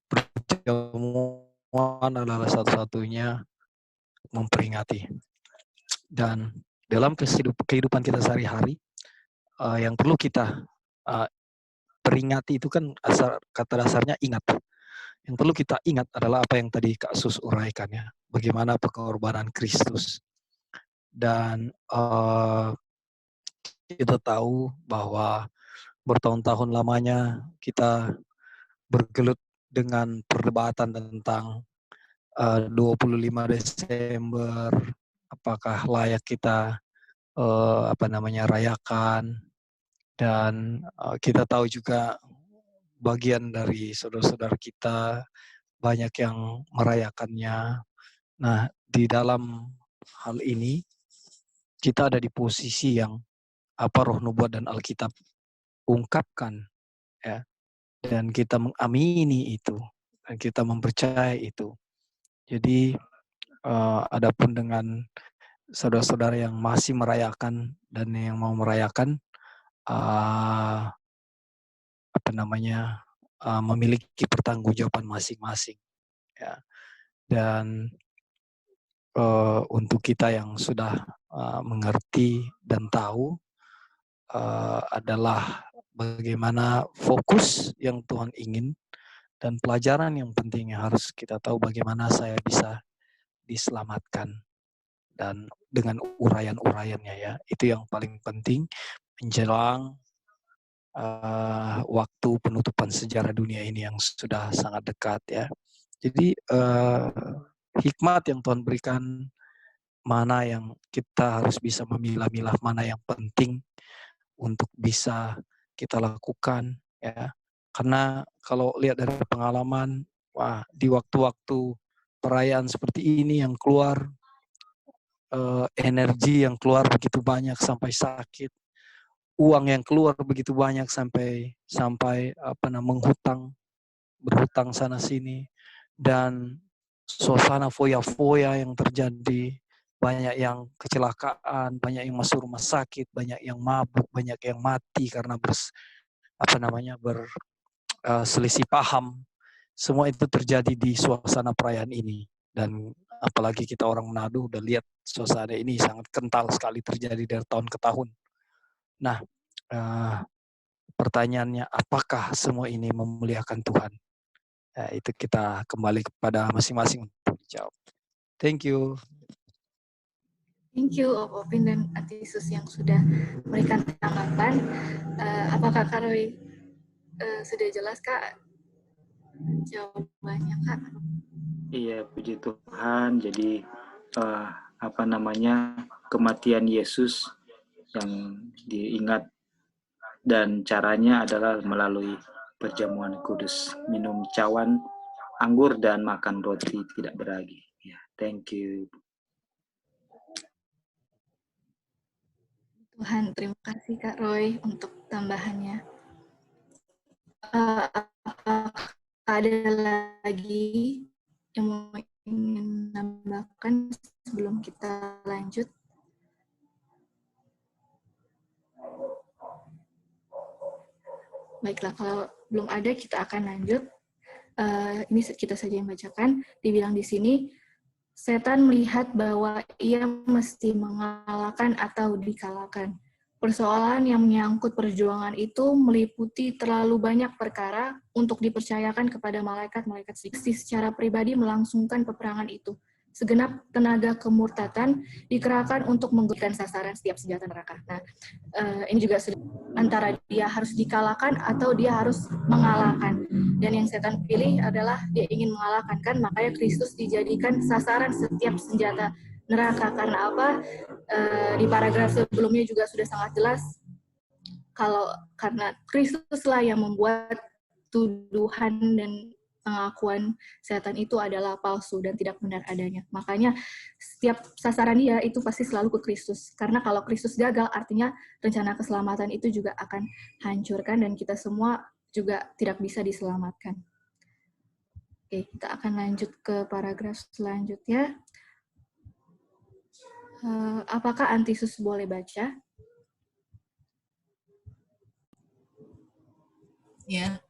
perjamuan adalah satu-satunya memperingati. Dan dalam kehidupan kita sehari-hari yang perlu kita peringati itu kan kata dasarnya ingat. Yang perlu kita ingat adalah apa yang tadi Kak Sus uraikan ya. Bagaimana pengorbanan Kristus. Dan kita tahu bahwa bertahun-tahun lamanya kita bergelut dengan perdebatan tentang 25 Desember, apakah layak kita rayakan. Dan kita tahu juga bagian dari saudara-saudara kita banyak yang merayakannya. Nah, di dalam hal ini kita ada di posisi yang Roh Nubuat dan Alkitab ungkapkan ya. Dan kita mengamini itu dan kita mempercayai itu. Jadi adapun dengan saudara-saudara yang masih merayakan dan yang mau merayakan memiliki pertanggungjawaban masing-masing ya. Dan untuk kita yang sudah mengerti dan tahu adalah bagaimana fokus yang Tuhan ingin dan pelajaran yang penting yang harus kita tahu bagaimana saya bisa diselamatkan dan dengan uraian-uraiannya ya. Itu yang paling penting menjelang waktu penutupan sejarah dunia ini yang sudah sangat dekat ya. Jadi hikmat yang Tuhan berikan, mana yang kita harus bisa memilah-milah, mana yang penting untuk bisa kita lakukan ya. Karena kalau lihat dari pengalaman, di waktu-waktu perayaan seperti ini yang keluar energi yang keluar begitu banyak sampai sakit. uang yang keluar begitu banyak sampai berhutang sana sini, dan suasana foya-foya yang terjadi, banyak yang kecelakaan, banyak yang masuk rumah sakit, banyak yang mabuk, banyak yang mati karena selisih paham. Semua itu terjadi di suasana perayaan ini. Dan apalagi kita orang Manado udah lihat suasana ini sangat kental sekali terjadi dari tahun ke tahun. Nah, pertanyaannya, apakah semua ini memuliakan Tuhan? Itu kita kembali kepada masing-masing untuk dijawab. Thank you. Thank you Opin dan Atisus yang sudah memberikan tanggapan. Apakah Kak Roy sudah jelas Kak jawabannya Kak? Iya, puji Tuhan. Jadi kematian Yesus yang diingat, dan caranya adalah melalui perjamuan kudus, minum cawan anggur dan makan roti tidak beragi. Ya, thank you. Tuhan, terima kasih Kak Roy untuk tambahannya. Apakah ada lagi yang mau ingin menambahkan sebelum kita lanjut? Baiklah, kalau belum ada kita akan lanjut. Ini kita saja yang bacakan. Dibilang di sini, setan melihat bahwa ia mesti mengalahkan atau dikalahkan. Persoalan yang menyangkut perjuangan itu meliputi terlalu banyak perkara untuk dipercayakan kepada malaikat-malaikat secara pribadi melangsungkan peperangan itu. Segenap tenaga kemurtatan dikerahkan untuk menggugurkan sasaran setiap senjata neraka. Nah, ini juga antara dia harus dikalahkan atau dia harus mengalahkan. Dan yang setan pilih adalah dia ingin mengalahkan, kan? Makanya Kristus dijadikan sasaran setiap senjata neraka. Karena apa? Di paragraf sebelumnya juga sudah sangat jelas karena Kristuslah yang membuat tuduhan dan pengakuan setan itu adalah palsu dan tidak benar adanya. Makanya setiap sasaran dia itu pasti selalu ke Kristus. Karena kalau Kristus gagal, artinya rencana keselamatan itu juga akan hancurkan dan kita semua juga tidak bisa diselamatkan. Oke, kita akan lanjut ke paragraf selanjutnya. Apakah Antisus boleh baca? Ya.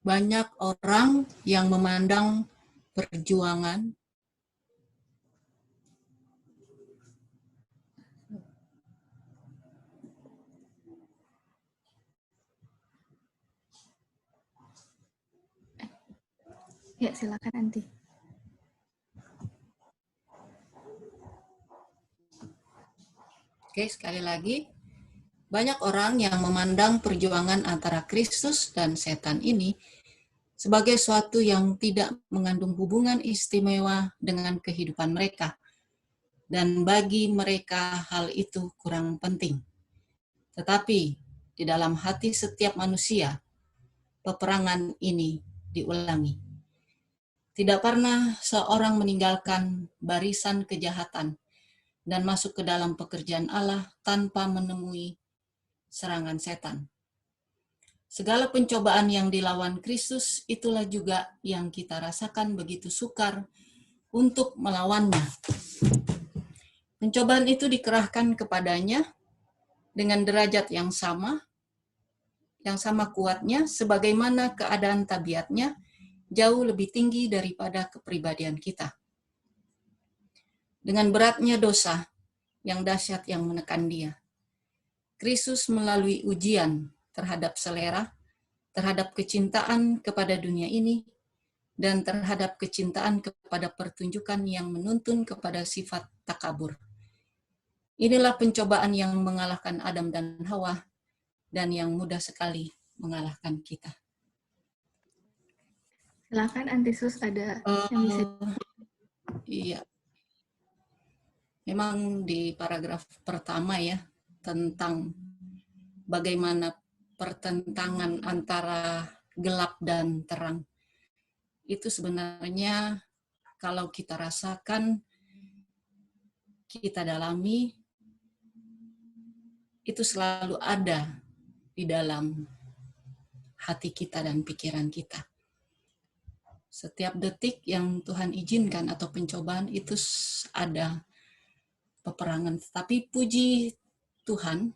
Banyak orang yang memandang perjuangan Ya, silakan Anti. Oke, sekali lagi. Banyak orang yang memandang perjuangan antara Kristus dan setan ini sebagai suatu yang tidak mengandung hubungan istimewa dengan kehidupan mereka. Dan bagi mereka hal itu kurang penting. Tetapi di dalam hati setiap manusia, peperangan ini diulangi. Tidak pernah seorang meninggalkan barisan kejahatan dan masuk ke dalam pekerjaan Allah tanpa menemui serangan setan. Segala pencobaan yang dilawan Kristus itulah juga yang kita rasakan begitu sukar untuk melawannya. Pencobaan itu dikerahkan kepadanya dengan derajat yang sama kuatnya, sebagaimana keadaan tabiatnya jauh lebih tinggi daripada kepribadian kita. Dengan beratnya dosa yang dahsyat yang menekan dia, Kristus melalui ujian terhadap selera, terhadap kecintaan kepada dunia ini, dan terhadap kecintaan kepada pertunjukan yang menuntun kepada sifat takabur. Inilah pencobaan yang mengalahkan Adam dan Hawa, dan yang mudah sekali mengalahkan kita. Silakan Antisus, ada yang bisa. Iya. Memang di paragraf pertama ya, tentang bagaimana pertentangan antara gelap dan terang. Itu sebenarnya kalau kita rasakan, kita dalami, itu selalu ada di dalam hati kita dan pikiran kita. Setiap detik yang Tuhan izinkan atau pencobaan itu ada peperangan. Tapi puji Tuhan,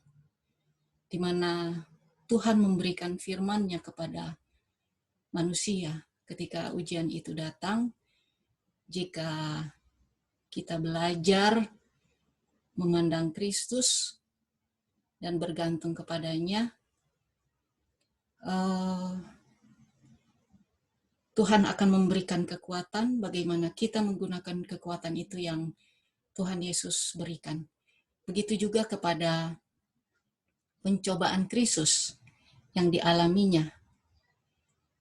di mana Tuhan memberikan firman-Nya kepada manusia ketika ujian itu datang. Jika kita belajar memandang Kristus dan bergantung kepadanya, Tuhan akan memberikan kekuatan. Bagaimana kita menggunakan kekuatan itu yang Tuhan Yesus berikan. Begitu juga kepada pencobaan Kristus yang dialaminya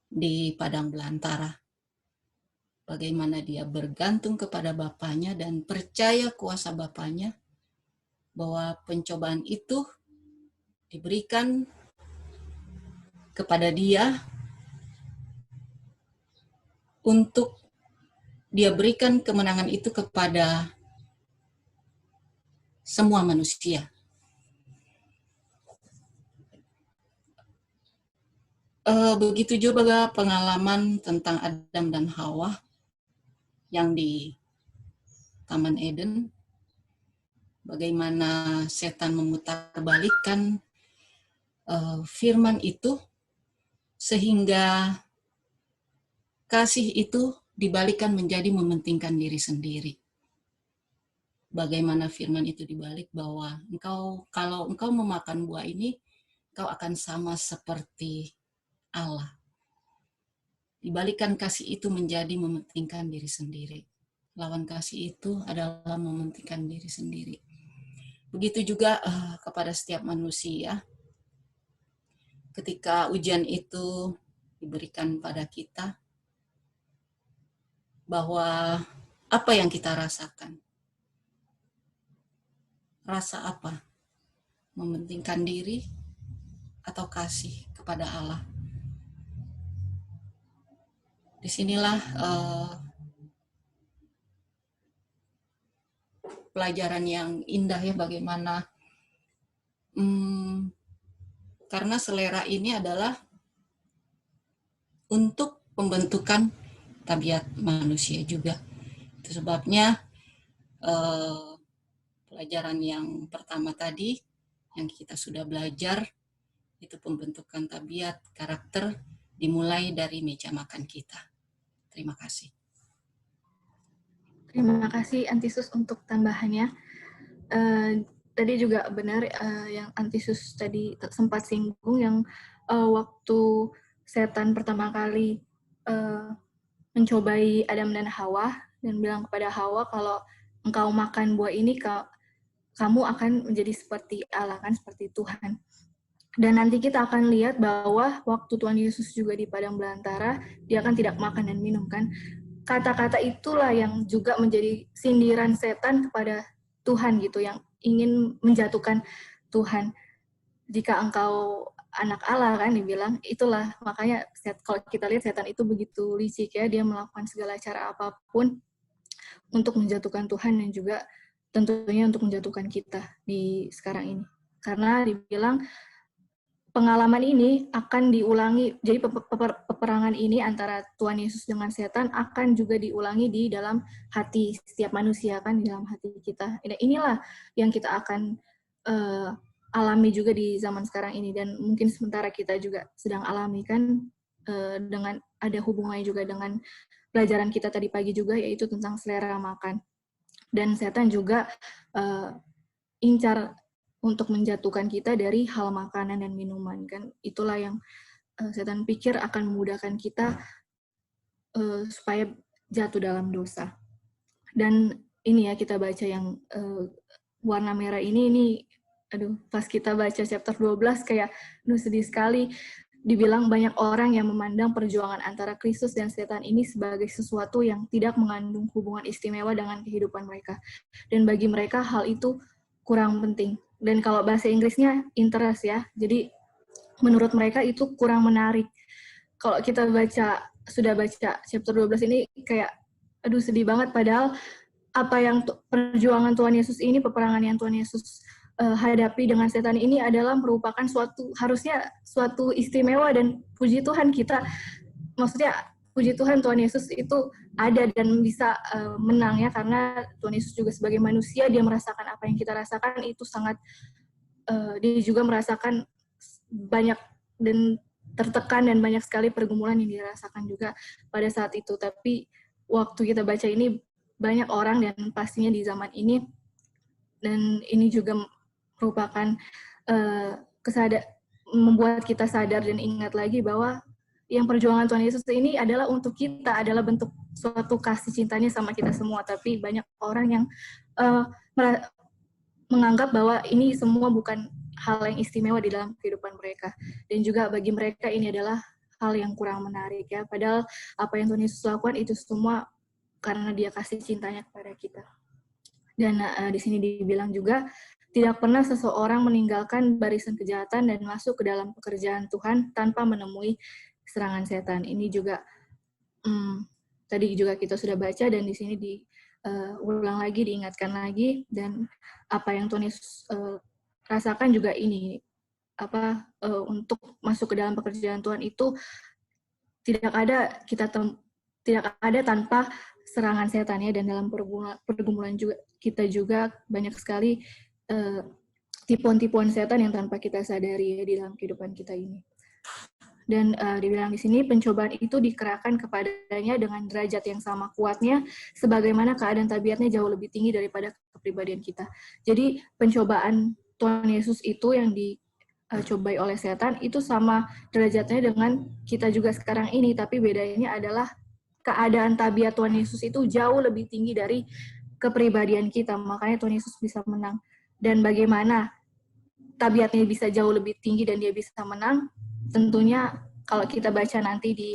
di padang belantara. Bagaimana dia bergantung kepada Bapanya dan percaya kuasa Bapanya, bahwa pencobaan itu diberikan kepada dia untuk dia berikan kemenangan itu kepada semua manusia. Begitu juga pengalaman tentang Adam dan Hawa yang di Taman Eden. Bagaimana setan memutarbalikkan firman itu sehingga kasih itu dibalikan menjadi mementingkan diri sendiri. Bagaimana firman itu dibalik bahwa kalau engkau memakan buah ini, engkau akan sama seperti Allah. Dibalikan kasih itu menjadi mementingkan diri sendiri. Lawan kasih itu adalah mementingkan diri sendiri. Begitu juga kepada setiap manusia. Ketika ujian itu diberikan pada kita, bahwa apa yang kita rasakan? Rasa apa? Mementingkan diri atau kasih kepada Allah? Disinilah pelajaran yang indah ya, bagaimana karena selera ini adalah untuk pembentukan tabiat manusia juga. Itu sebabnya pelajaran yang pertama tadi yang kita sudah belajar itu pembentukan tabiat karakter dimulai dari meja makan kita. Terima kasih. Terima kasih Antisus untuk tambahannya. Tadi juga benar yang Antisus tadi sempat singgung yang waktu setan pertama kali mencobai Adam dan Hawa dan bilang kepada Hawa, kalau engkau makan buah ini kamu akan menjadi seperti Allah, kan, seperti Tuhan. Dan nanti kita akan lihat bahwa waktu Tuhan Yesus juga di padang belantara, dia kan tidak makan dan minum, kan. Kata-kata itulah yang juga menjadi sindiran setan kepada Tuhan gitu, yang ingin menjatuhkan Tuhan. Jika engkau anak Allah, kan dibilang, itulah makanya kalau kita lihat setan itu begitu licik ya, dia melakukan segala cara apapun untuk menjatuhkan Tuhan dan juga tentunya untuk menjatuhkan kita di sekarang ini. Karena dibilang pengalaman ini akan diulangi, jadi peperangan ini antara Tuhan Yesus dengan setan akan juga diulangi di dalam hati setiap manusia, kan, di dalam hati kita. Inilah yang kita akan alami juga di zaman sekarang ini, dan mungkin sementara kita juga sedang alami, kan, dengan ada hubungannya juga dengan pelajaran kita tadi pagi juga, yaitu tentang selera makan. Dan setan juga incar untuk menjatuhkan kita dari hal makanan dan minuman, kan. Itulah yang setan pikir akan memudahkan kita supaya jatuh dalam dosa. Dan ini ya, kita baca yang warna merah ini aduh, pas kita baca chapter 12 kayak sedih sekali. Dibilang banyak orang yang memandang perjuangan antara Kristus dan setan ini sebagai sesuatu yang tidak mengandung hubungan istimewa dengan kehidupan mereka. Dan bagi mereka hal itu kurang penting. Dan kalau bahasa Inggrisnya interest ya, jadi menurut mereka itu kurang menarik. Kalau kita sudah baca chapter 12 ini kayak, aduh sedih banget, padahal apa yang perjuangan Tuhan Yesus ini, peperangan yang Tuhan Yesus hadapi dengan setan ini adalah merupakan harusnya suatu istimewa, dan puji Tuhan kita, maksudnya puji Tuhan Tuhan Yesus itu ada dan bisa menang ya, karena Tuhan Yesus juga sebagai manusia, dia merasakan apa yang kita rasakan, itu sangat dia juga merasakan banyak dan tertekan dan banyak sekali pergumulan yang dirasakan juga pada saat itu. Tapi waktu kita baca ini, banyak orang dan pastinya di zaman ini, dan ini juga merupakan membuat kita sadar dan ingat lagi bahwa yang perjuangan Tuhan Yesus ini adalah untuk kita, adalah bentuk suatu kasih cintanya sama kita semua. Tapi banyak orang yang menganggap bahwa ini semua bukan hal yang istimewa di dalam kehidupan mereka. Dan juga bagi mereka ini adalah hal yang kurang menarik ya. Padahal apa yang Tuhan Yesus lakukan itu semua karena dia kasih cintanya kepada kita. Dan di sini dibilang juga, tidak pernah seseorang meninggalkan barisan kejahatan dan masuk ke dalam pekerjaan Tuhan tanpa menemui serangan setan. Ini juga tadi juga kita sudah baca, dan di sini diulang lagi, diingatkan lagi, dan apa yang Tuhan Yesus rasakan juga ini, untuk masuk ke dalam pekerjaan Tuhan itu tidak ada tanpa serangan setan ya. Dan dalam pergumulan juga kita juga banyak sekali tipuan-tipuan setan yang tanpa kita sadari ya di dalam kehidupan kita ini. Dan dibilang di sini, pencobaan itu dikerahkan kepadanya dengan derajat yang sama kuatnya, sebagaimana keadaan tabiatnya jauh lebih tinggi daripada kepribadian kita. Jadi pencobaan Tuhan Yesus itu yang dicobai oleh setan itu sama derajatnya dengan kita juga sekarang ini, tapi bedanya adalah keadaan tabiat Tuhan Yesus itu jauh lebih tinggi dari kepribadian kita, makanya Tuhan Yesus bisa menang. Dan bagaimana tabiatnya bisa jauh lebih tinggi dan dia bisa menang? Tentunya kalau kita baca nanti di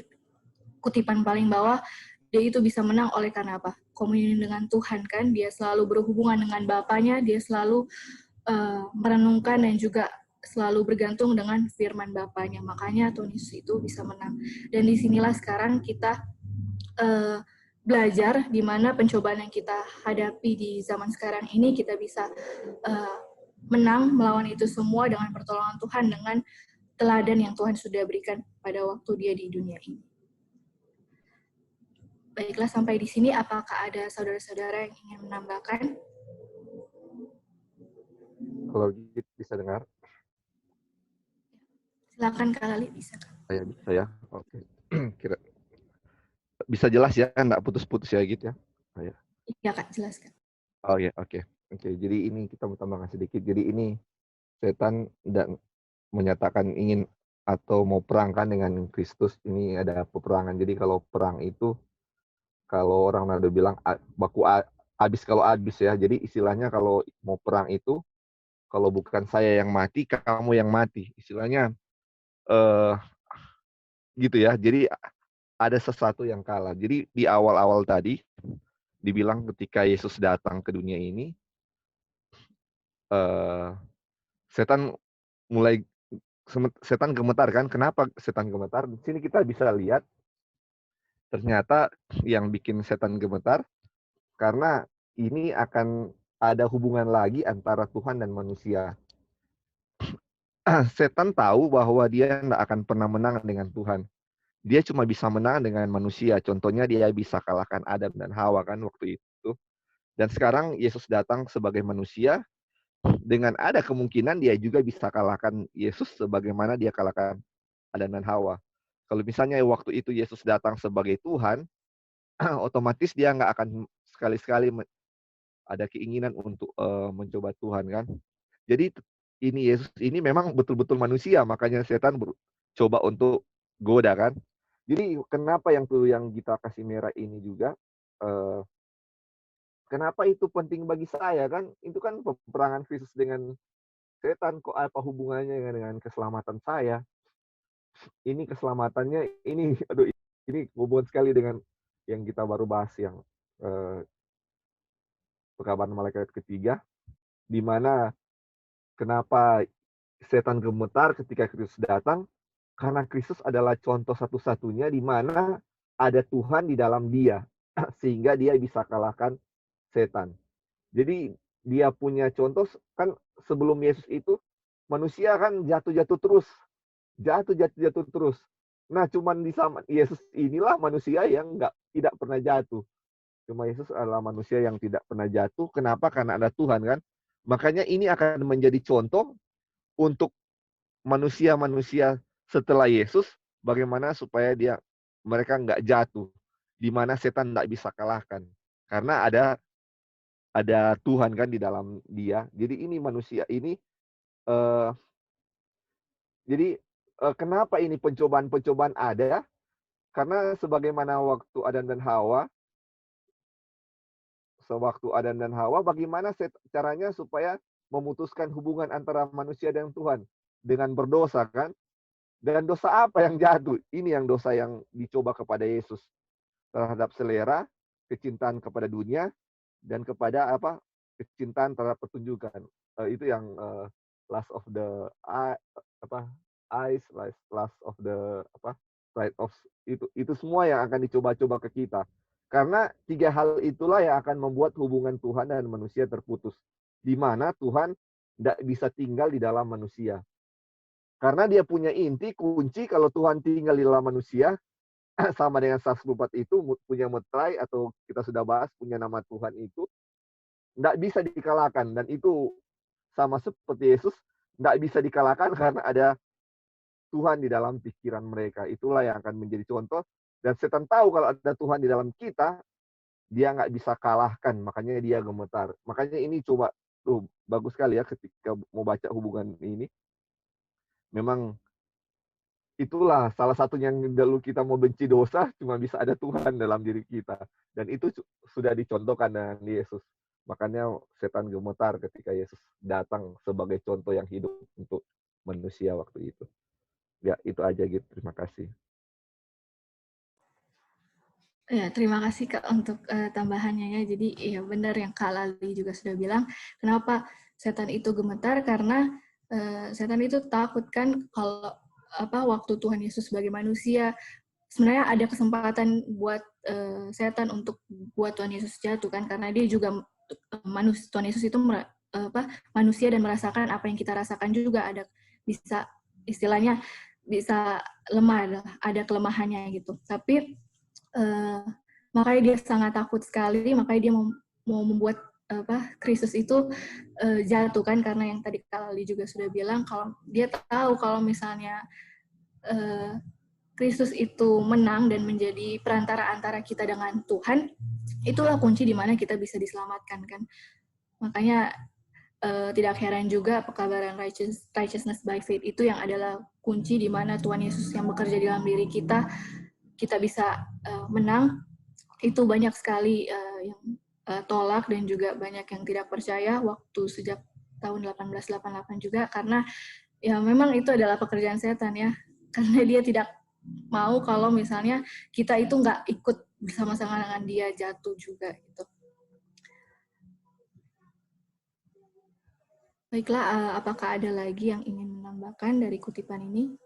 kutipan paling bawah, dia itu bisa menang oleh karena apa? Komunion dengan Tuhan kan, dia selalu berhubungan dengan Bapanya, dia selalu merenungkan dan juga selalu bergantung dengan firman Bapanya. Makanya Tuhan Yesus itu bisa menang. Dan disinilah sekarang kita belajar di mana pencobaan yang kita hadapi di zaman sekarang ini, kita bisa menang melawan itu semua dengan pertolongan Tuhan, dengan teladan yang Tuhan sudah berikan pada waktu dia di dunia ini. Baiklah, sampai di sini apakah ada saudara-saudara yang ingin menambahkan? Kalau gitu bisa dengar? Silakan Kak Lali, bisa Kak? Saya bisa ya, oke. Kira bisa jelas ya, nggak putus-putus ya gitu ya? Iya Kak, jelas Kak. Oh ya, oke. Jadi ini kita mau tambahkan sedikit. Jadi ini setan dan menyatakan ingin atau mau perang kan dengan Kristus. Ini ada peperangan. Jadi kalau perang itu, kalau orang nado bilang baku habis kalau habis ya. Jadi istilahnya kalau mau perang itu, kalau bukan saya yang mati, kamu yang mati. Istilahnya gitu ya. Jadi ada sesuatu yang kalah. Jadi di awal-awal tadi dibilang ketika Yesus datang ke dunia ini, setan gemetar kan? Kenapa setan gemetar? Di sini kita bisa lihat ternyata yang bikin setan gemetar karena ini akan ada hubungan lagi antara Tuhan dan manusia. Setan tahu bahwa dia tidak akan pernah menang dengan Tuhan. Dia cuma bisa menang dengan manusia. Contohnya dia bisa kalahkan Adam dan Hawa kan waktu itu. Dan sekarang Yesus datang sebagai manusia, dengan ada kemungkinan dia juga bisa kalahkan Yesus sebagaimana dia kalahkan Adam dan Hawa. Kalau misalnya waktu itu Yesus datang sebagai Tuhan, otomatis dia nggak akan sekali-sekali ada keinginan untuk mencoba Tuhan kan. Jadi ini Yesus ini memang betul-betul manusia, makanya setan coba untuk goda kan. Jadi kenapa yang kita kasih merah ini juga, kenapa itu penting bagi saya kan? Itu kan peperangan Kristus dengan setan, kok apa hubungannya dengan keselamatan saya? Ini keselamatannya ini hubungan sekali dengan yang kita baru bahas yang perkabaran malaikat ketiga, di mana kenapa setan gemetar ketika Kristus datang? Karena Kristus adalah contoh satu-satunya di mana ada Tuhan di dalam dia, sehingga dia bisa kalahkan setan. Jadi dia punya contoh kan, sebelum Yesus itu manusia kan jatuh-jatuh terus. Jatuh terus. Nah, cuman di zaman Yesus inilah manusia yang tidak pernah jatuh. Cuma Yesus adalah manusia yang tidak pernah jatuh. Kenapa? Karena ada Tuhan kan. Makanya ini akan menjadi contoh untuk manusia-manusia setelah Yesus, bagaimana supaya mereka nggak jatuh, di mana setan nggak bisa kalahkan. Karena ada Tuhan kan di dalam dia. Jadi ini manusia ini, eh, jadi kenapa ini pencobaan-pencobaan ada? Karena sebagaimana waktu Adam dan Hawa, bagaimana caranya supaya memutuskan hubungan antara manusia dan Tuhan dengan berdosa kan? Dan dosa apa yang jatuh? Ini yang dosa yang dicoba kepada Yesus terhadap selera, kecintaan kepada dunia, dan kepada kecintaan terhadap pertunjukan. Itu yang last of the eyes, last of the pride of itu semua yang akan dicoba-coba ke kita. Karena 3 hal itulah yang akan membuat hubungan Tuhan dan manusia terputus. Di mana Tuhan tidak bisa tinggal di dalam manusia. Karena dia punya inti, kunci kalau Tuhan tinggal di dalam manusia, sama dengan 104 itu, punya metrai, atau kita sudah bahas, punya nama Tuhan itu, tidak bisa dikalahkan. Dan itu sama seperti Yesus, tidak bisa dikalahkan karena ada Tuhan di dalam pikiran mereka. Itulah yang akan menjadi contoh. Dan setan tahu kalau ada Tuhan di dalam kita, dia nggak bisa kalahkan. Makanya dia gemetar. Makanya ini coba, bagus sekali ya ketika mau baca hubungan ini. Memang itulah salah satunya yang dulu kita mau benci dosa, cuma bisa ada Tuhan dalam diri kita. Dan itu sudah dicontohkan dengan Yesus. Makanya setan gemetar ketika Yesus datang sebagai contoh yang hidup untuk manusia waktu itu. Ya, itu aja gitu. Terima kasih. Ya, terima kasih Kak untuk tambahannya ya. Jadi ya benar yang Kak Lali juga sudah bilang, kenapa setan itu gemetar, karena setan itu takut kan kalau waktu Tuhan Yesus sebagai manusia, sebenarnya ada kesempatan buat setan untuk buat Tuhan Yesus jatuh kan, karena dia juga Tuhan Yesus itu manusia dan merasakan apa yang kita rasakan juga, ada bisa istilahnya bisa lemah, ada kelemahannya gitu. Tapi makanya dia sangat takut sekali, makanya dia mau membuat Kristus itu jatuh kan, karena yang tadi Kali juga sudah bilang kalau dia tahu kalau misalnya Kristus itu menang dan menjadi perantara antara kita dengan Tuhan, itulah kunci di mana kita bisa diselamatkan kan. Makanya tidak heran juga pekabaran righteousness by faith itu yang adalah kunci di mana Tuhan Yesus yang bekerja di dalam diri kita bisa menang. Itu banyak sekali yang tolak dan juga banyak yang tidak percaya waktu sejak tahun 1888 juga, karena ya memang itu adalah pekerjaan setan ya, karena dia tidak mau kalau misalnya kita itu nggak ikut bersama-sama dengan dia jatuh juga gitu. Baiklah, apakah ada lagi yang ingin menambahkan dari kutipan ini?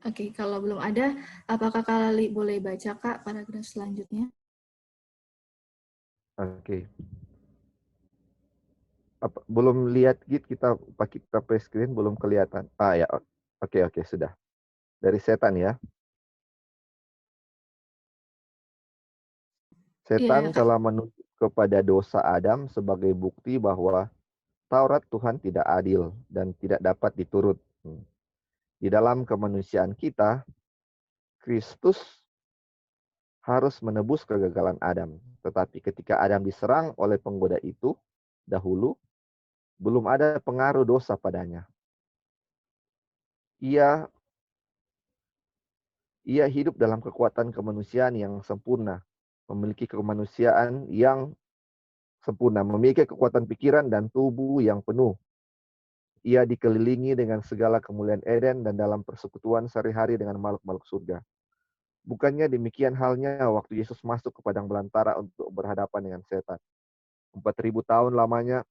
Oke, kalau belum ada, apakah Kak Lali boleh baca Kak paragraf selanjutnya? Oke. Belum lihat Git, kita pakai screen belum kelihatan. Ya, oke, sudah. Dari setan ya. Setan telah menunjuk kepada dosa Adam sebagai bukti bahwa Taurat Tuhan tidak adil dan tidak dapat diturut. Di dalam kemanusiaan kita, Kristus harus menebus kegagalan Adam. Tetapi ketika Adam diserang oleh penggoda itu dahulu, belum ada pengaruh dosa padanya. Ia hidup dalam kekuatan kemanusiaan yang sempurna, memiliki kemanusiaan yang sempurna, memiliki kekuatan pikiran dan tubuh yang penuh. Ia dikelilingi dengan segala kemuliaan Eden dan dalam persekutuan sehari-hari dengan makhluk-makhluk surga. Bukannya demikian halnya waktu Yesus masuk ke padang belantara untuk berhadapan dengan setan. 4.000 tahun lamanya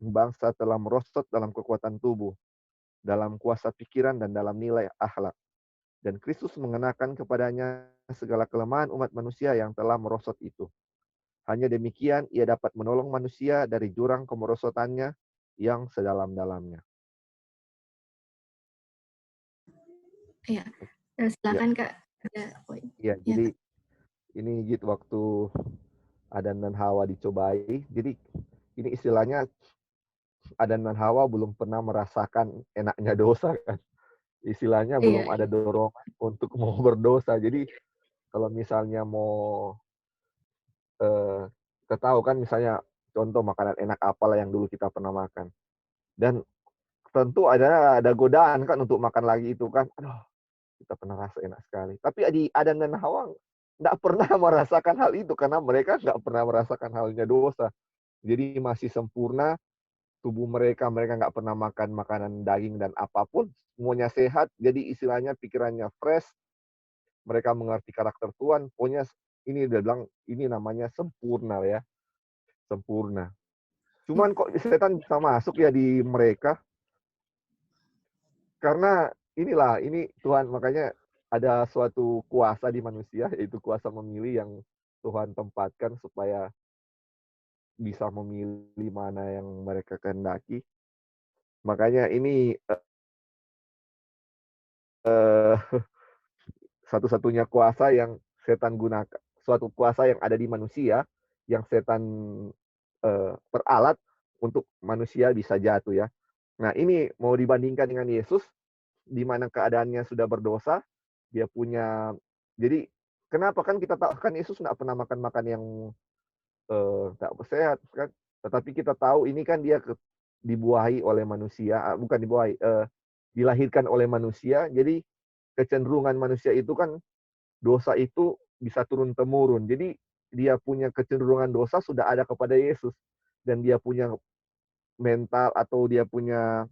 bangsa telah merosot dalam kekuatan tubuh, dalam kuasa pikiran dan dalam nilai akhlak. Dan Kristus mengenakan kepadanya segala kelemahan umat manusia yang telah merosot itu. Hanya demikian ia dapat menolong manusia dari jurang kemerosotannya yang sedalam-dalamnya. Iya, Ya, silakan Kak. ya, jadi ini gitu waktu Adam dan Hawa dicobai. Jadi ini istilahnya Adam dan Hawa belum pernah merasakan enaknya dosa kan. Istilahnya belum ada dorongan untuk mau berdosa. Jadi kalau misalnya mau kita tahu kan misalnya contoh makanan enak apalah yang dulu kita pernah makan. Dan tentu ada godaan kan untuk makan lagi itu kan. Aduh, kita pernah rasa enak sekali. Tapi di Adam dan Hawa nggak pernah merasakan hal itu karena mereka nggak pernah merasakan halnya dosa. Jadi masih sempurna tubuh mereka nggak pernah makan makanan daging dan apapun, semuanya sehat. Jadi istilahnya pikirannya fresh. Mereka mengerti karakter Tuhan. Pokoknya ini dia bilang ini namanya sempurna ya, sempurna. Cuman kok setan bisa masuk ya di mereka? Karena ini Tuhan, makanya ada suatu kuasa di manusia, yaitu kuasa memilih yang Tuhan tempatkan supaya bisa memilih mana yang mereka kehendaki. Makanya ini satu-satunya kuasa yang setan gunakan, suatu kuasa yang ada di manusia, yang setan peralat untuk manusia bisa jatuh ya. Nah ini mau dibandingkan dengan Yesus, di mana keadaannya sudah berdosa, dia punya, jadi kenapa kan kita tahu kan Yesus nggak pernah makan yang tak sehat kan, tetapi kita tahu ini kan dia dibuahi oleh manusia, bukan dibuahi, dilahirkan oleh manusia, jadi kecenderungan manusia itu kan dosa itu bisa turun temurun, jadi dia punya kecenderungan dosa sudah ada kepada Yesus, dan dia punya mental atau dia punya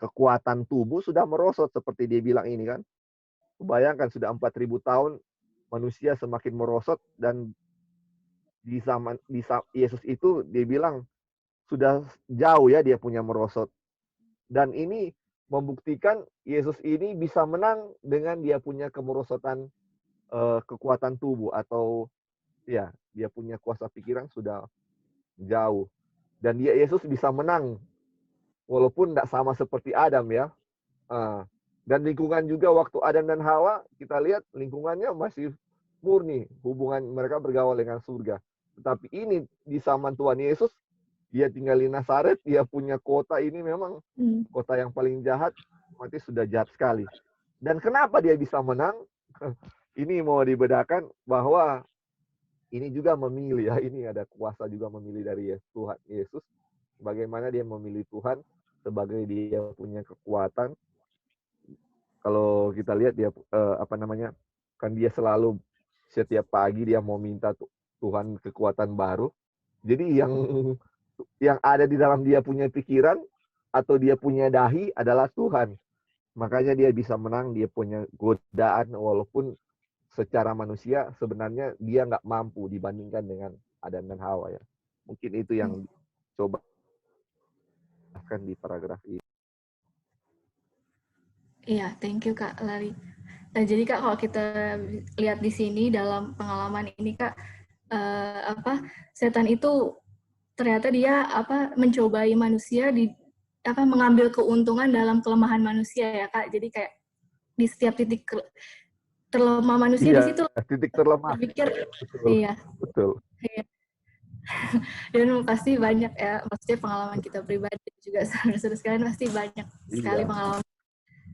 kekuatan tubuh sudah merosot seperti dia bilang ini kan. Bayangkan sudah 4.000 tahun manusia semakin merosot, dan di zaman Yesus itu dia bilang sudah jauh ya dia punya merosot. Dan ini membuktikan Yesus ini bisa menang dengan dia punya kemerosotan kekuatan tubuh, atau ya dia punya kuasa pikiran sudah jauh. Dan Yesus bisa menang walaupun tidak sama seperti Adam ya. Dan lingkungan juga waktu Adam dan Hawa, kita lihat lingkungannya masih murni, hubungan mereka bergaul dengan surga. Tetapi ini di zaman Tuhan Yesus, dia tinggal di Nazaret, dia punya kota ini memang kota yang paling jahat, mati sudah jahat sekali. Dan kenapa dia bisa menang? Ini mau dibedakan bahwa ini juga memilih ya, ini ada kuasa juga memilih dari Tuhan Yesus. Bagaimana dia memilih Tuhan sebagai dia punya kekuatan. Kalau kita lihat dia kan dia selalu setiap pagi dia mau minta Tuhan kekuatan baru. Jadi yang ada di dalam dia punya pikiran atau dia punya dahi adalah Tuhan. Makanya dia bisa menang, dia punya godaan walaupun secara manusia sebenarnya dia nggak mampu dibandingkan dengan Adam dan Hawa ya. Mungkin itu yang coba akan di paragraf ini. Iya, thank you Kak Lari. Nah, jadi Kak, kalau kita lihat di sini dalam pengalaman ini Kak, setan itu ternyata dia mencobai manusia mengambil keuntungan dalam kelemahan manusia ya Kak. Jadi kayak di setiap titik terlemah manusia di situ titik terlemah. Berpikir, betul, iya. Betul. Iya. Dan pasti banyak ya, maksudnya pengalaman kita pribadi juga saudara-saudara sekalian pasti banyak sekali pengalaman.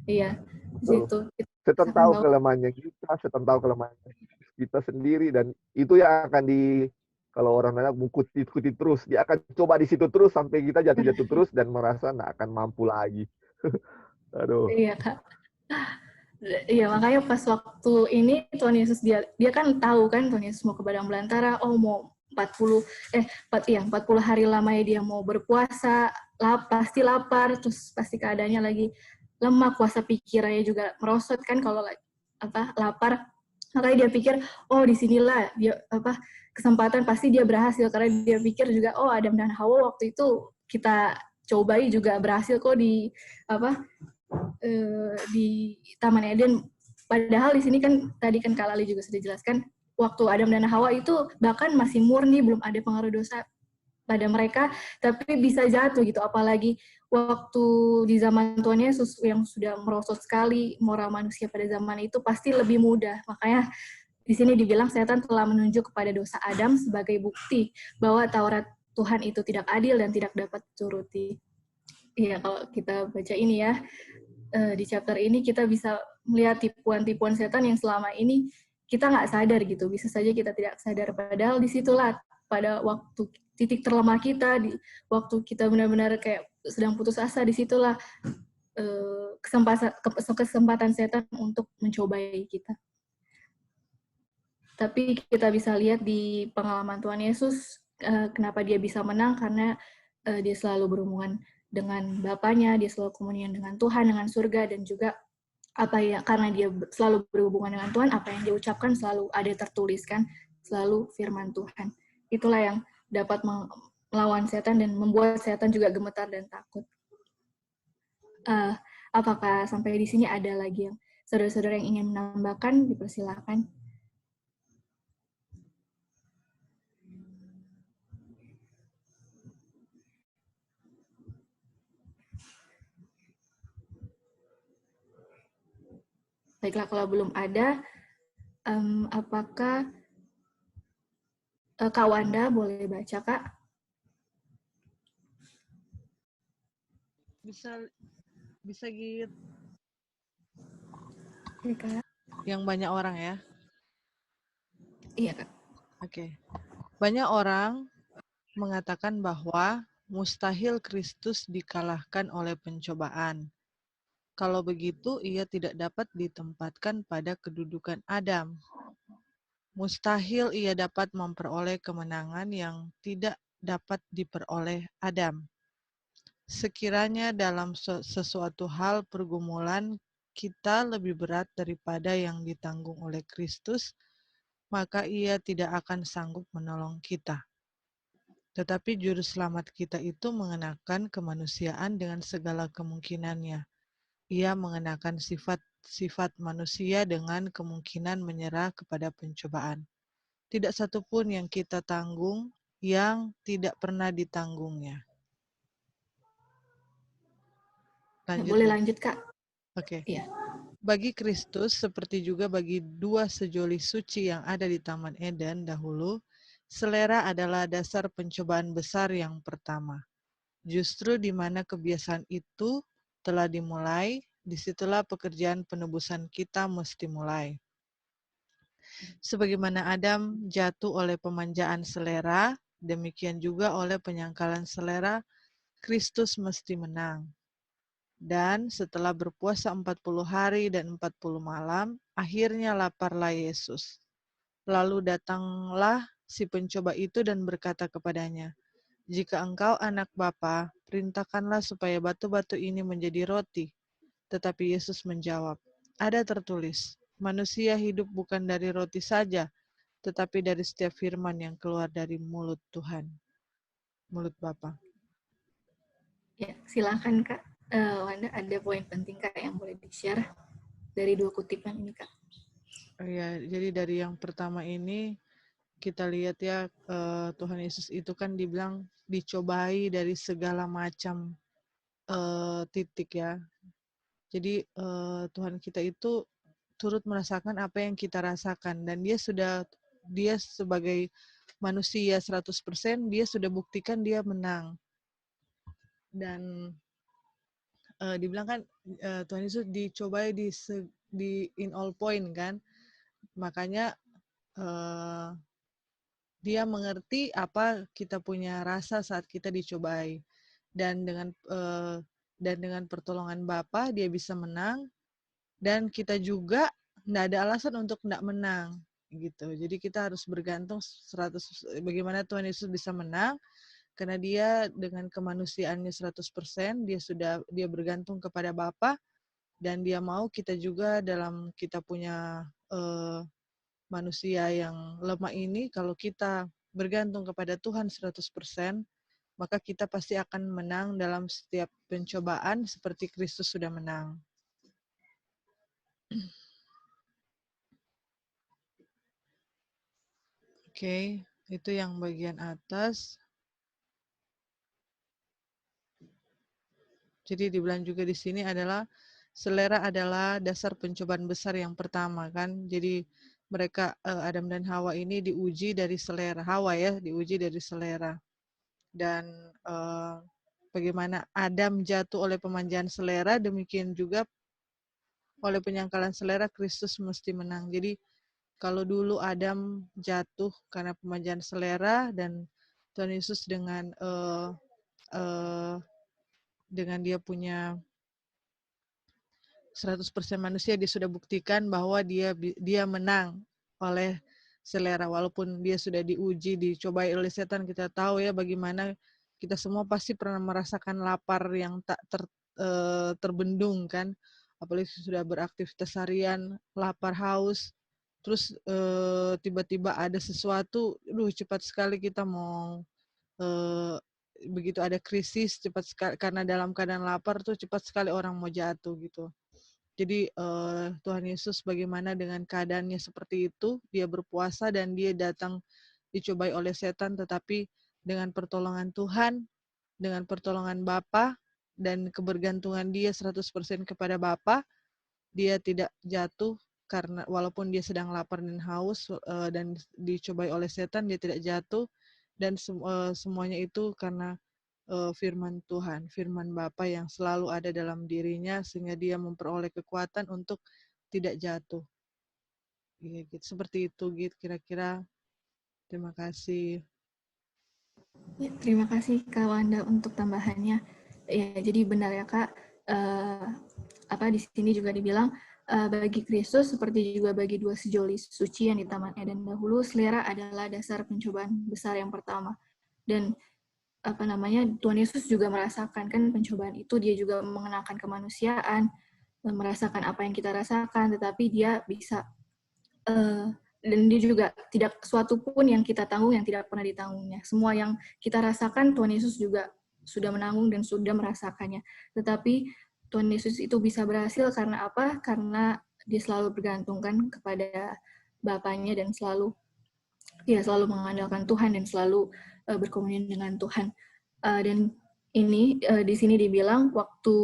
Iya, di situ. Setan tahu kelemahannya kita, setan tahu kelemahannya kita sendiri, dan itu yang akan kalau orang lain mengikuti terus, dia akan coba di situ terus sampai kita jatuh terus dan merasa nggak akan mampu lagi. Aduh. Iya Kak. Iya, makanya pas waktu ini Tuhan Yesus dia kan tahu kan Tuhan Yesus mau ke padang belantara, mau 40 hari lamanya dia mau berpuasa, pasti lapar, terus pasti keadaannya lagi lemah, kuasa pikirannya juga merosot kan kalau lapar. Makanya dia pikir, disinilah dia kesempatan, pasti dia berhasil karena dia pikir juga Adam dan Hawa waktu itu kita cobai juga berhasil kok di Taman Eden, Padahal di sini kan tadi kan Kak Lali juga sudah jelaskan, waktu Adam dan Hawa itu bahkan masih murni, belum ada pengaruh dosa pada mereka, tapi bisa jatuh gitu. Apalagi waktu di zaman Tuhan Yesus yang sudah merosot sekali moral manusia pada zaman itu, pasti lebih mudah. Makanya di sini dibilang setan telah menunjuk kepada dosa Adam sebagai bukti bahwa Taurat Tuhan itu tidak adil dan tidak dapat dituruti. Iya, kalau kita baca ini ya, di chapter ini kita bisa melihat tipuan-tipuan setan yang selama ini kita nggak sadar gitu. Bisa saja kita tidak sadar, padahal disitulah pada waktu titik terlemah kita, di waktu kita benar-benar kayak sedang putus asa, disitulah kesempatan setan untuk mencobai kita. Tapi kita bisa lihat di pengalaman Tuhan Yesus, kenapa dia bisa menang, karena dia selalu berhubungan dengan Bapaknya, dia selalu komunian dengan Tuhan, dengan surga, dan juga karena dia selalu berhubungan dengan Tuhan, apa yang dia ucapkan selalu ada tertuliskan, selalu firman Tuhan. Itulah yang dapat melawan setan dan membuat setan juga gemetar dan takut. Apakah sampai di sini ada lagi yang saudara-saudara yang ingin menambahkan? Dipersilakan. Baiklah, kalau belum ada, apakah Kak Wanda boleh baca, Kak? Bisa gitu. Iya, Kak. Yang banyak orang ya. Iya, Kak. Oke. Banyak orang mengatakan bahwa mustahil Kristus dikalahkan oleh pencobaan. Kalau begitu, ia tidak dapat ditempatkan pada kedudukan Adam. Mustahil ia dapat memperoleh kemenangan yang tidak dapat diperoleh Adam. Sekiranya dalam sesuatu hal pergumulan kita lebih berat daripada yang ditanggung oleh Kristus, maka ia tidak akan sanggup menolong kita. Tetapi juru selamat kita itu mengenakan kemanusiaan dengan segala kemungkinannya. Ia mengenakan sifat manusia dengan kemungkinan menyerah kepada pencobaan. Tidak satu pun yang kita tanggung yang tidak pernah ditanggungnya. Boleh lanjut, Kak? Oke. Iya. Bagi Kristus, seperti juga bagi dua sejoli suci yang ada di Taman Eden dahulu, selera adalah dasar pencobaan besar yang pertama. Justru di mana kebiasaan itu telah dimulai, disitulah pekerjaan penebusan kita mesti mulai. Sebagaimana Adam jatuh oleh pemanjaan selera, demikian juga oleh penyangkalan selera, Kristus mesti menang. Dan setelah berpuasa 40 hari dan 40 malam, akhirnya laparlah Yesus. Lalu datanglah si pencoba itu dan berkata kepadanya, "Jika engkau anak Bapa, perintahkanlah supaya batu-batu ini menjadi roti." Tetapi Yesus menjawab, "Ada tertulis, manusia hidup bukan dari roti saja, tetapi dari setiap firman yang keluar dari mulut Tuhan." Mulut Bapa. Ya, silakan, Kak. Wanda, ada poin penting, Kak, yang boleh di-share dari dua kutipan ini, Kak? Ya, jadi dari yang pertama ini kita lihat ya, Tuhan Yesus itu kan dibilang dicobai dari segala macam titik ya. Jadi Tuhan kita itu turut merasakan apa yang kita rasakan, dan dia sebagai manusia 100%, dia sudah buktikan dia menang. Dan dibilang kan Tuhan Yesus dicobai di in all point kan, makanya dia mengerti apa kita punya rasa saat kita dicobai, dan dengan pertolongan Bapa dia bisa menang, dan kita juga tidak ada alasan untuk tidak menang gitu. Jadi kita harus bergantung 100%. Bagaimana Tuhan Yesus bisa menang? Karena dia dengan kemanusiaannya 100%, dia bergantung kepada Bapa, dan dia mau kita juga dalam kita punya manusia yang lemah ini, kalau kita bergantung kepada Tuhan 100%, maka kita pasti akan menang dalam setiap pencobaan seperti Kristus sudah menang. Oke, itu yang bagian atas. Jadi dibilang juga di sini adalah selera adalah dasar pencobaan besar yang pertama kan. Jadi mereka Adam dan Hawa ini diuji dari selera. Hawa ya diuji dari selera. Dan bagaimana Adam jatuh oleh pemanjaan selera, demikian juga oleh penyangkalan selera Kristus mesti menang. Jadi kalau dulu Adam jatuh karena pemanjaan selera dan Tuhan Yesus dengan dia punya 100% manusia, dia sudah buktikan bahwa dia menang oleh selera. Walaupun dia sudah diuji, dicobai oleh setan, kita tahu ya bagaimana kita semua pasti pernah merasakan lapar yang tak terbendung kan. Apalagi sudah beraktivitas harian, lapar, haus. Terus tiba-tiba ada sesuatu, cepat sekali kita mau begitu ada krisis, cepat sekali karena dalam keadaan lapar tuh cepat sekali orang mau jatuh gitu. Jadi Tuhan Yesus bagaimana dengan keadaannya seperti itu, dia berpuasa dan dia datang dicobai oleh setan, tetapi dengan pertolongan Tuhan, dengan pertolongan Bapa dan kebergantungan dia 100% kepada Bapa, dia tidak jatuh karena walaupun dia sedang lapar dan haus dan dicobai oleh setan, dia tidak jatuh, dan semuanya itu karena firman Tuhan, firman Bapa yang selalu ada dalam dirinya sehingga dia memperoleh kekuatan untuk tidak jatuh. Ya, gitu. Seperti itu gitu kira-kira. Terima kasih. Ya, terima kasih Kak Wanda untuk tambahannya. Ya, jadi benar ya Kak. Di sini juga dibilang bagi Kristus seperti juga bagi dua sejoli suci yang di Taman Eden dahulu, selera adalah dasar pencobaan besar yang pertama. Dan Tuhan Yesus juga merasakan kan pencobaan itu, dia juga mengenakan kemanusiaan, merasakan apa yang kita rasakan, tetapi dia bisa dan dia juga tidak suatu pun yang kita tanggung yang tidak pernah ditanggungnya. Semua yang kita rasakan Tuhan Yesus juga sudah menanggung dan sudah merasakannya. Tetapi Tuhan Yesus itu bisa berhasil karena apa? Karena dia selalu bergantungkan kepada Bapaknya dan selalu mengandalkan Tuhan dan selalu berkomunion dengan Tuhan. Dan ini di sini dibilang waktu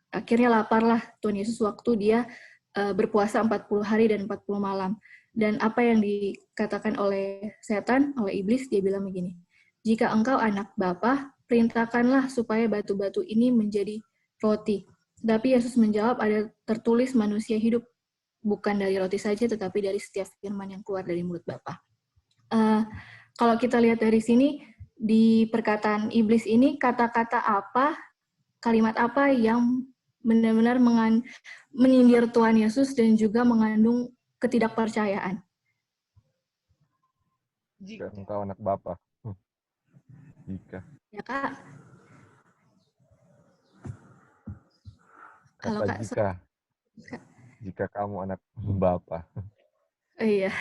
akhirnya laparlah Tuhan Yesus waktu dia berpuasa 40 hari dan 40 malam. Dan apa yang dikatakan oleh setan, oleh iblis, dia bilang begini, jika engkau anak Bapa, perintahkanlah supaya batu-batu ini menjadi roti. Tapi Yesus menjawab, ada tertulis manusia hidup bukan dari roti saja, tetapi dari setiap firman yang keluar dari mulut Bapa. Kalau kita lihat dari sini, di perkataan iblis ini, kata-kata apa, kalimat apa yang benar-benar menyindir Tuhan Yesus dan juga mengandung ketidakpercayaan. Jika engkau anak Bapa. Jika. Ya, Kak. Kata Halo, Kak. Jika kamu anak Bapa. Iya.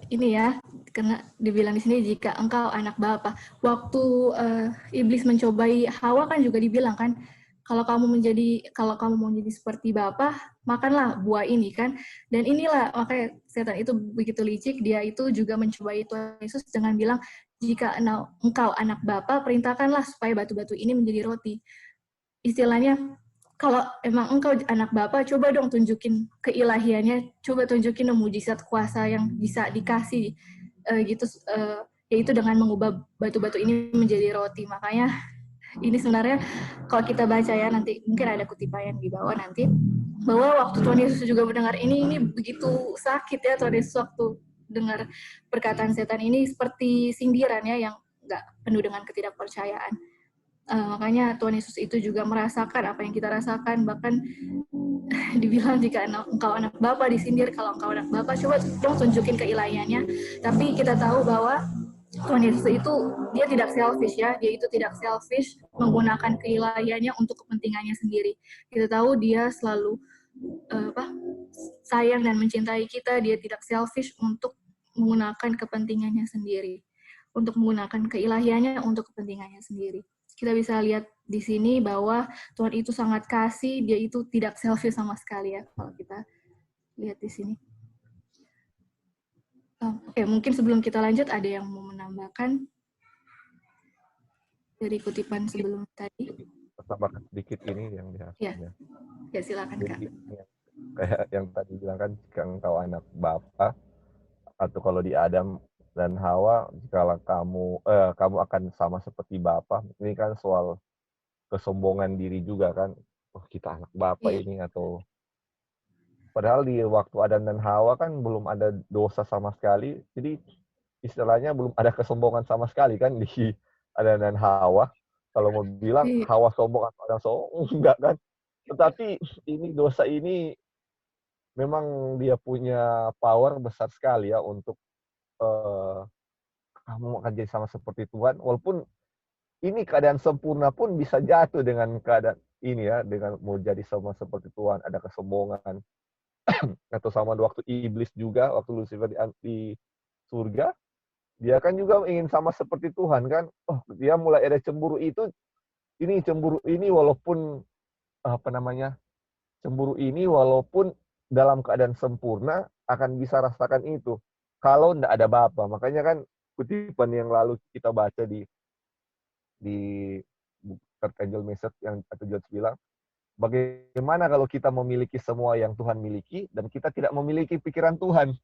Ini ya, karena dibilang di sini jika engkau anak Bapa. Waktu iblis mencobai Hawa kan juga dibilang kan, kalau kamu mau jadi seperti Bapa, makanlah buah ini kan. Dan inilah makanya setan itu begitu licik, dia itu juga mencobai Tuhan Yesus dengan bilang, jika engkau anak Bapa, perintahkanlah supaya batu-batu ini menjadi roti. Istilahnya, kalau emang engkau anak Bapa, coba dong tunjukin keilahiannya, coba tunjukin dong mujizat kuasa yang bisa dikasih yaitu dengan mengubah batu-batu ini menjadi roti. Makanya ini sebenarnya kalau kita baca ya, nanti mungkin ada kutipan di bawah nanti, bahwa waktu Tuhan Yesus juga mendengar ini begitu sakit ya Tuhan Yesus waktu dengar perkataan setan ini, seperti sindiran ya yang nggak penuh dengan ketidakpercayaan. Makanya Tuhan Yesus itu juga merasakan apa yang kita rasakan, bahkan dibilang jika engkau anak Bapa, disindir kalau engkau anak Bapa, coba dong tunjukin keilahiannya. Tapi kita tahu bahwa Tuhan Yesus itu dia tidak selfish ya, dia itu tidak selfish menggunakan keilahiannya untuk kepentingannya sendiri. Kita tahu dia selalu sayang dan mencintai kita, dia tidak selfish untuk menggunakan kepentingannya sendiri, untuk menggunakan keilahiannya untuk kepentingannya sendiri. Kita bisa lihat di sini bahwa Tuhan itu sangat kasih, dia itu tidak selfish sama sekali ya, kalau kita lihat di sini. Oke, mungkin sebelum kita lanjut ada yang mau menambahkan dari kutipan sebelum tadi? Tambahkan sedikit ini yang dihasilnya. Ya silakan Kak. Jadi kayak yang tadi bilang kan, jika engkau anak Bapa, atau kalau di Adam dan Hawa, jikalau kamu akan sama seperti Bapa. Ini kan soal kesombongan diri juga kan. Oh, kita anak Bapa Iya. ini, atau padahal di waktu Adam dan Hawa kan belum ada dosa sama sekali. Jadi istilahnya belum ada kesombongan sama sekali kan di Adam dan Hawa. Kalau mau bilang Iya. Hawa sombong atau Adam sombong, enggak kan. Tetapi ini dosa ini memang dia punya power besar sekali ya untuk kamu akan jadi sama seperti Tuhan. Walaupun ini keadaan sempurna pun bisa jatuh dengan keadaan ini ya, dengan mau jadi sama seperti Tuhan, ada kesombongan. Atau sama waktu iblis juga, waktu Lucifer di surga, dia kan juga ingin sama seperti Tuhan kan. Oh, dia mulai ada cemburu itu, cemburu ini walaupun cemburu ini walaupun dalam keadaan sempurna akan bisa rasakan itu. Kalau tidak ada Bapa. Makanya kan kutipan yang lalu kita baca di Third Angel Message yang atau George bilang, bagaimana kalau kita memiliki semua yang Tuhan miliki dan kita tidak memiliki pikiran Tuhan?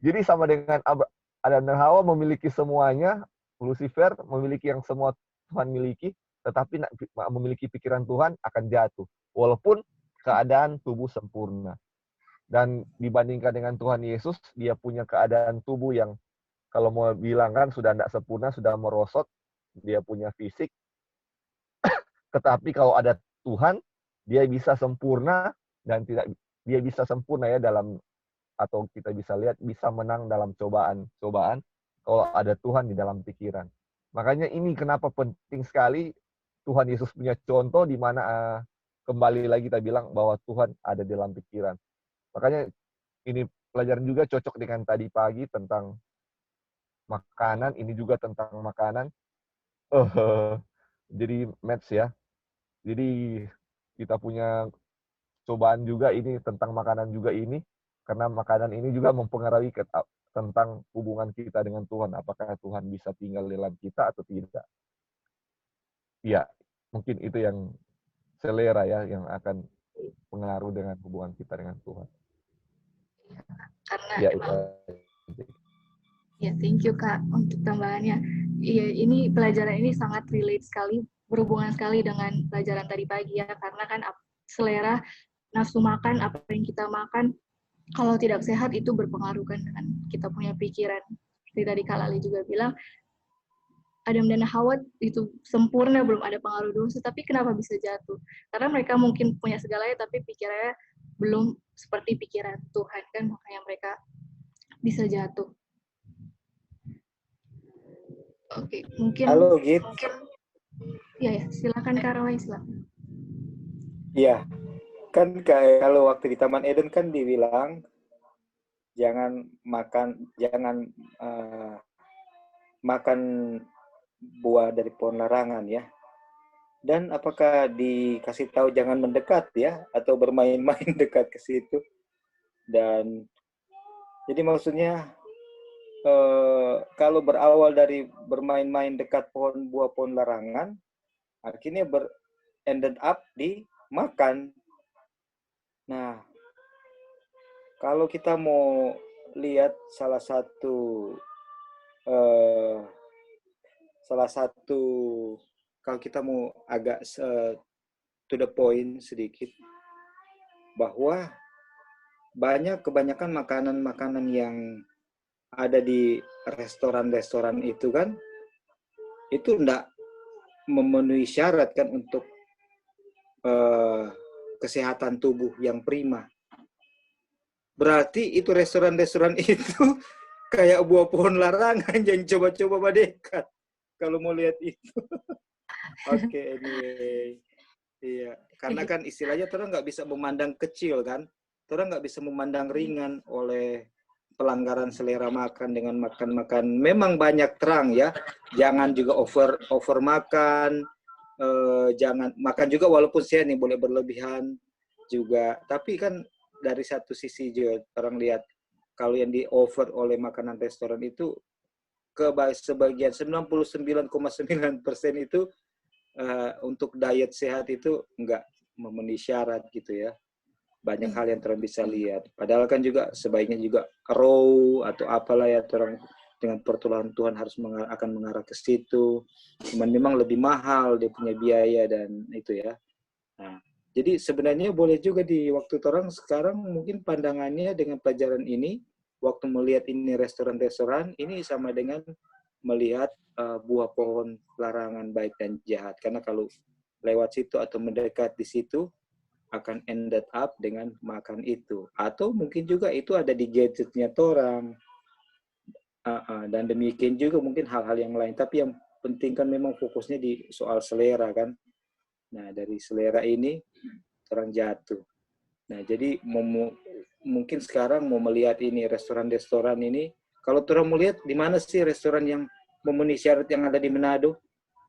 Jadi sama dengan Adam dan Hawa memiliki semuanya, Lucifer memiliki yang semua Tuhan miliki, tetapi memiliki pikiran Tuhan akan jatuh. Walaupun keadaan tubuh sempurna. Dan dibandingkan dengan Tuhan Yesus, dia punya keadaan tubuh yang kalau mau bilang kan sudah tidak sempurna, sudah merosot, dia punya fisik. Tetapi kalau ada Tuhan, dia bisa sempurna dan dia bisa sempurna ya dalam, atau kita bisa lihat bisa menang dalam cobaan kalau ada Tuhan di dalam pikiran. Makanya ini kenapa penting sekali Tuhan Yesus punya contoh di mana kembali lagi kita bilang bahwa Tuhan ada di dalam pikiran. Makanya ini pelajaran juga cocok dengan tadi pagi tentang makanan, ini juga tentang makanan. Jadi match ya. Jadi kita punya cobaan juga ini tentang makanan juga ini, karena makanan ini juga mempengaruhi tentang hubungan kita dengan Tuhan. Apakah Tuhan bisa tinggal dalam kita atau tidak? Ya, mungkin itu yang selera ya, yang akan pengaruh dengan hubungan kita dengan Tuhan. Karena Ya, ya, thank you Kak untuk tambahannya. Iya, ini pelajaran ini sangat relate sekali, berhubungan sekali dengan pelajaran tadi pagi ya, karena kan selera nafsu makan, apa yang kita makan, kalau tidak sehat itu berpengaruh kan dengan kita punya pikiran. Seperti tadi Kak Lali juga bilang, Adam dan Hawa itu sempurna, belum ada pengaruh dosa, tapi kenapa bisa jatuh? Karena mereka mungkin punya segalanya, tapi pikirannya belum seperti pikiran Tuhan kan, makanya mereka bisa jatuh. Oke, mungkin. Halo, Git. Ya, silakan Kak Rawai, silakan. Iya, kan kalau waktu di Taman Eden kan dibilang jangan makan buah dari pohon larangan ya. Dan apakah dikasih tahu jangan mendekat ya, atau bermain-main dekat ke situ? Dan jadi maksudnya kalau berawal dari bermain-main dekat buah pohon larangan, akhirnya ended up di makan. Nah, kalau kita mau lihat salah satu kalau kita mau agak to the point sedikit, bahwa kebanyakan makanan-makanan yang ada di restoran-restoran itu kan, itu enggak memenuhi syarat kan untuk kesehatan tubuh yang prima. Berarti itu restoran-restoran itu kayak buah pohon larangan, jangan coba-coba mendekat kalau mau lihat itu. Oke, anyway. Iya, karena kan istilahnya orang nggak bisa memandang kecil kan, orang nggak bisa memandang ringan oleh pelanggaran selera makan dengan makan. Memang banyak terang ya, jangan juga over makan, jangan makan juga walaupun sehat nih, boleh berlebihan juga. Tapi kan dari satu sisi juga orang lihat kalau yang di offer oleh makanan restoran itu sebagian 99,9% itu untuk diet sehat itu enggak memenuhi syarat gitu ya. Banyak hal yang orang bisa lihat. Padahal kan juga sebaiknya juga raw atau apalah ya, orang dengan pertolongan Tuhan harus akan mengarah ke situ. Cuman memang lebih mahal dia punya biaya dan itu ya. Nah, jadi sebenarnya boleh juga di waktu orang sekarang mungkin pandangannya dengan pelajaran ini, waktu melihat ini restoran-restoran, ini sama dengan melihat buah pohon larangan baik dan jahat. Karena kalau lewat situ atau mendekat di situ, akan ended up dengan makan itu. Atau mungkin juga itu ada di gadgetnya orang. Dan demikian juga mungkin hal-hal yang lain. Tapi yang penting kan memang fokusnya di soal selera kan. Nah, dari selera ini orang jatuh. Nah, jadi mungkin sekarang mau melihat ini restoran-restoran ini, kalau orang mau lihat di mana sih restoran yang memenuhi syarat yang ada di Manado?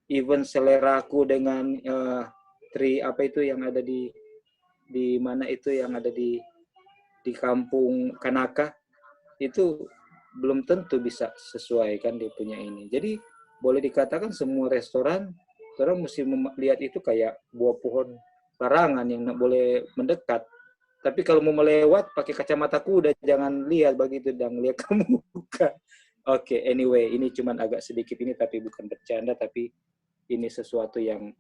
Even seleraku dengan apa itu yang ada di mana itu yang ada di kampung Kanaka itu belum tentu bisa sesuai kan dia punya ini. Jadi boleh dikatakan semua restoran orang mesti melihat itu kayak buah pohon larangan yang nggak boleh mendekat. Tapi kalau mau melewat pakai kacamata kuda jangan lihat begitu dan lihat ke muka. Oke, anyway, ini cuman agak sedikit ini tapi bukan bercanda, tapi ini sesuatu yang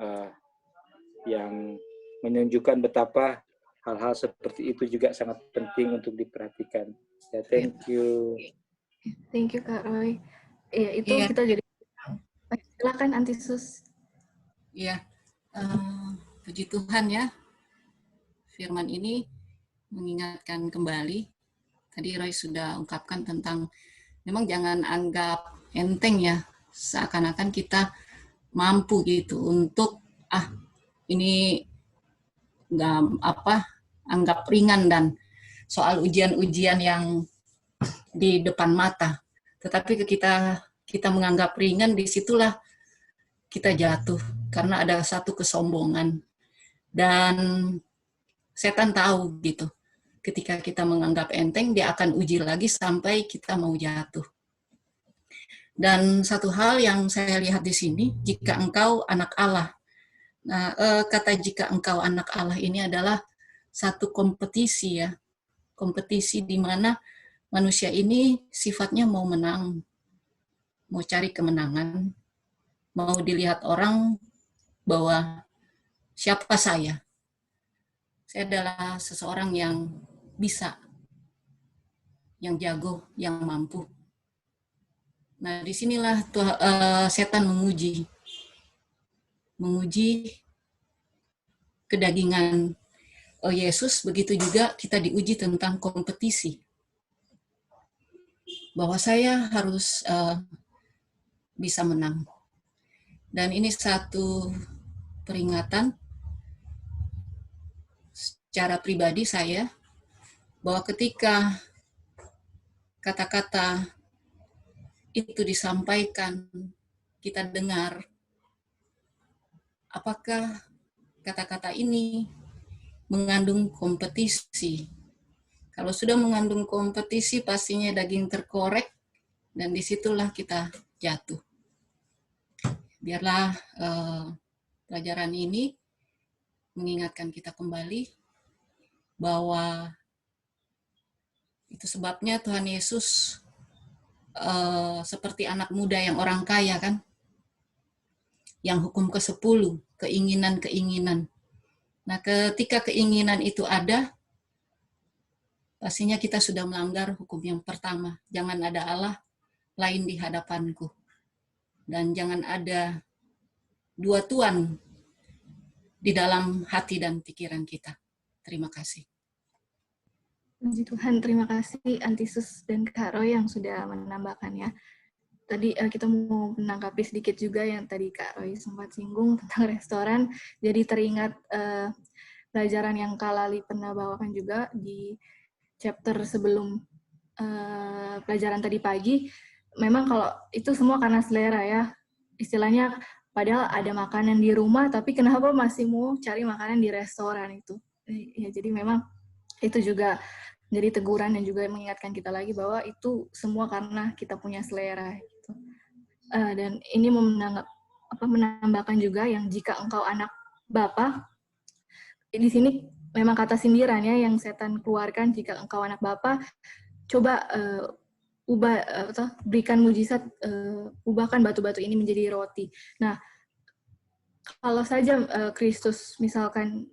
menunjukkan betapa hal-hal seperti itu juga sangat penting untuk diperhatikan. Ya, thank you. Thank you, Kak Roy. Ya, itu kita jadi... Silakan, Antisus. Iya, puji Tuhan ya. Firman ini mengingatkan kembali. Tadi Roy sudah ungkapkan tentang memang jangan anggap enteng ya, seakan-akan kita mampu gitu untuk ini nggak anggap ringan dan soal ujian-ujian yang di depan mata. Tetapi kita menganggap ringan, disitulah kita jatuh karena ada satu kesombongan dan setan tahu gitu. Ketika kita menganggap enteng, dia akan uji lagi sampai kita mau jatuh. Dan satu hal yang saya lihat di sini, jika engkau anak Allah. Nah, kata jika engkau anak Allah ini adalah satu kompetisi ya. Kompetisi di mana manusia ini sifatnya mau menang, mau cari kemenangan, mau dilihat orang bahwa siapa saya. Saya adalah seseorang yang bisa, yang jago, yang mampu. Nah, disinilah setan menguji kedagingan Yesus, begitu juga kita diuji tentang kompetisi. Bahwa saya harus bisa menang. Dan ini satu peringatan secara pribadi saya, bahwa ketika kata-kata itu disampaikan, kita dengar, apakah kata-kata ini mengandung kompetisi? Kalau sudah mengandung kompetisi, pastinya daging terkorek, dan disitulah kita jatuh. Biarlah pelajaran ini mengingatkan kita kembali bahwa itu sebabnya Tuhan Yesus seperti anak muda yang orang kaya kan, yang hukum ke-10, keinginan-keinginan. Nah, ketika keinginan itu ada, pastinya kita sudah melanggar hukum yang pertama. Jangan ada Allah lain di hadapanku. Dan jangan ada dua Tuhan di dalam hati dan pikiran kita. Terima kasih. Puji Tuhan, terima kasih Antisus dan Kak Roy yang sudah menambahkannya. Tadi kita mau menanggapi sedikit juga yang tadi Kak Roy sempat singgung tentang restoran. Jadi teringat pelajaran yang Kak Lali pernah bawakan juga di chapter sebelum pelajaran tadi pagi. Memang kalau itu semua karena selera ya. Istilahnya padahal ada makanan di rumah, tapi kenapa masih mau cari makanan di restoran itu? Ya, jadi memang itu juga menjadi teguran dan juga mengingatkan kita lagi bahwa itu semua karena kita punya selera gitu. Dan ini menambahkan juga yang jika engkau anak Bapa, di sini memang kata sindirannya yang setan keluarkan, jika engkau anak Bapa, coba berikan mujizat, ubahkan batu-batu ini menjadi roti. Nah, kalau saja Kristus misalkan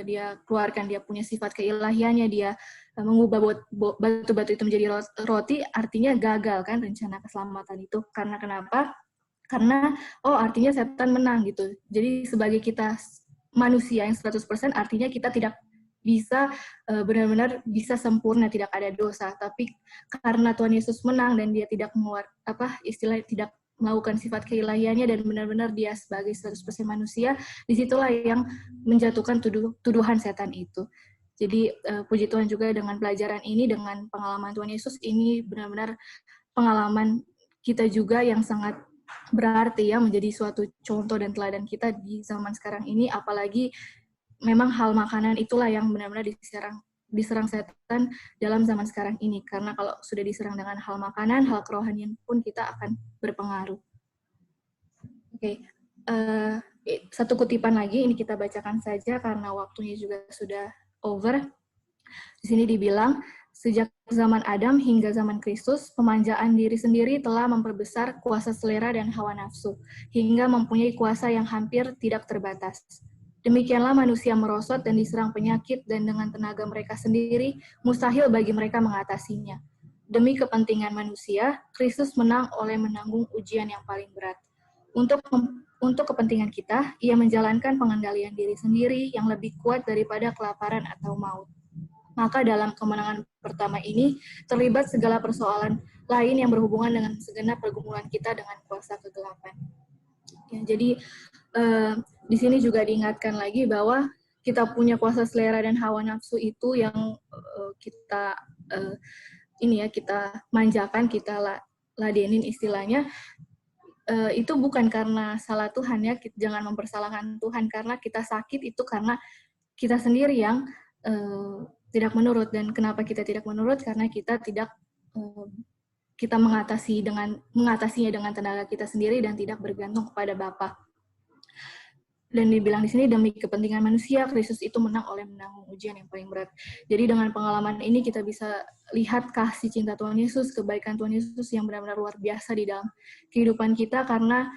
dia keluarkan, dia punya sifat keilahiannya, dia mengubah batu-batu itu menjadi roti, artinya gagal kan rencana keselamatan itu. Karena kenapa? Karena artinya setan menang gitu. Jadi sebagai kita manusia yang 100%, artinya kita tidak bisa benar-benar bisa sempurna, tidak ada dosa. Tapi karena Tuhan Yesus menang dan dia tidak tidak melakukan sifat keilahiannya dan benar-benar dia sebagai 100% manusia, disitulah yang menjatuhkan tuduhan setan itu. Jadi puji Tuhan juga dengan pelajaran ini, dengan pengalaman Tuhan Yesus ini benar-benar pengalaman kita juga yang sangat berarti ya, menjadi suatu contoh dan teladan kita di zaman sekarang ini, apalagi memang hal makanan itulah yang benar-benar diserang setan dalam zaman sekarang ini. Karena kalau sudah diserang dengan hal makanan, hal kerohanian pun kita akan berpengaruh. Oke, satu kutipan lagi, ini kita bacakan saja karena waktunya juga sudah over. Di sini dibilang, sejak zaman Adam hingga zaman Kristus, pemanjaan diri sendiri telah memperbesar kuasa selera dan hawa nafsu, hingga mempunyai kuasa yang hampir tidak terbatas. Demikianlah manusia merosot dan diserang penyakit, dan dengan tenaga mereka sendiri, mustahil bagi mereka mengatasinya. Demi kepentingan manusia, Kristus menang oleh menanggung ujian yang paling berat. Untuk kepentingan kita, ia menjalankan pengendalian diri sendiri yang lebih kuat daripada kelaparan atau maut. Maka dalam kemenangan pertama ini, terlibat segala persoalan lain yang berhubungan dengan segenap pergumulan kita dengan kuasa kegelapan. Ya, jadi di sini juga diingatkan lagi bahwa kita punya kuasa selera dan hawa nafsu itu yang kita manjakan, kita ladenin istilahnya. Itu bukan karena salah Tuhan ya, jangan mempersalahkan Tuhan, karena kita sakit itu karena kita sendiri yang tidak menurut. Dan kenapa kita tidak menurut? Karena kita mengatasinya dengan tenaga kita sendiri dan tidak bergantung kepada Bapa. Dan dibilang di sini, demi kepentingan manusia, Kristus itu menang oleh menanggung ujian yang paling berat. Jadi dengan pengalaman ini kita bisa lihat kasih cinta Tuhan Yesus, kebaikan Tuhan Yesus yang benar-benar luar biasa di dalam kehidupan kita, karena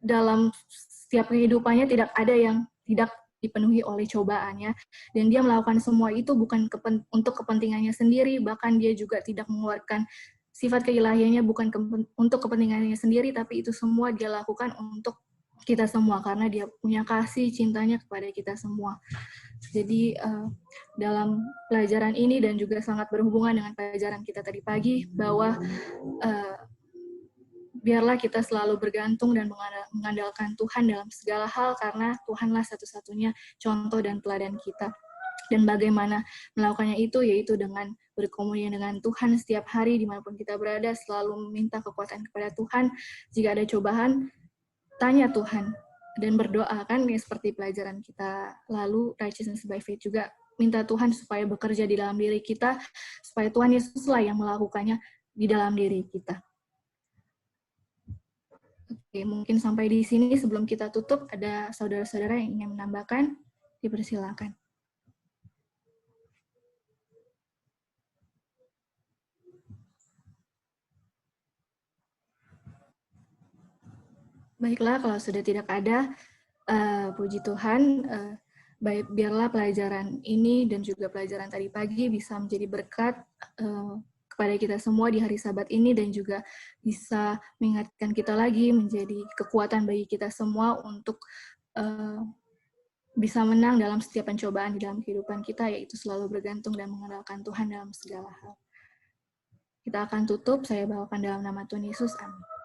dalam setiap kehidupannya tidak ada yang tidak dipenuhi oleh cobaannya, dan dia melakukan semua itu bukan untuk kepentingannya sendiri, bahkan dia juga tidak mengeluarkan sifat keilahiannya bukan untuk kepentingannya sendiri, tapi itu semua dia lakukan untuk kita semua, karena dia punya kasih cintanya kepada kita semua. Jadi dalam pelajaran ini dan juga sangat berhubungan dengan pelajaran kita tadi pagi, bahwa biarlah kita selalu bergantung dan mengandalkan Tuhan dalam segala hal, karena Tuhanlah satu-satunya contoh dan teladan kita. Dan bagaimana melakukannya itu, yaitu dengan berkomunikasi dengan Tuhan setiap hari, dimanapun kita berada, selalu meminta kekuatan kepada Tuhan. Jika ada cobaan, tanya Tuhan dan berdoa, kan ya, seperti pelajaran kita lalu, righteousness by faith juga, minta Tuhan supaya bekerja di dalam diri kita, supaya Tuhan Yesuslah yang melakukannya di dalam diri kita. Oke, mungkin sampai di sini. Sebelum kita tutup, ada saudara-saudara yang ingin menambahkan, dipersilakan. Baiklah, kalau sudah tidak ada, puji Tuhan, biarlah pelajaran ini dan juga pelajaran tadi pagi bisa menjadi berkat kepada kita semua di hari Sabat ini, dan juga bisa mengingatkan kita lagi, menjadi kekuatan bagi kita semua untuk bisa menang dalam setiap pencobaan di dalam kehidupan kita, yaitu selalu bergantung dan mengandalkan Tuhan dalam segala hal. Kita akan tutup, saya bawakan dalam nama Tuhan Yesus, amin.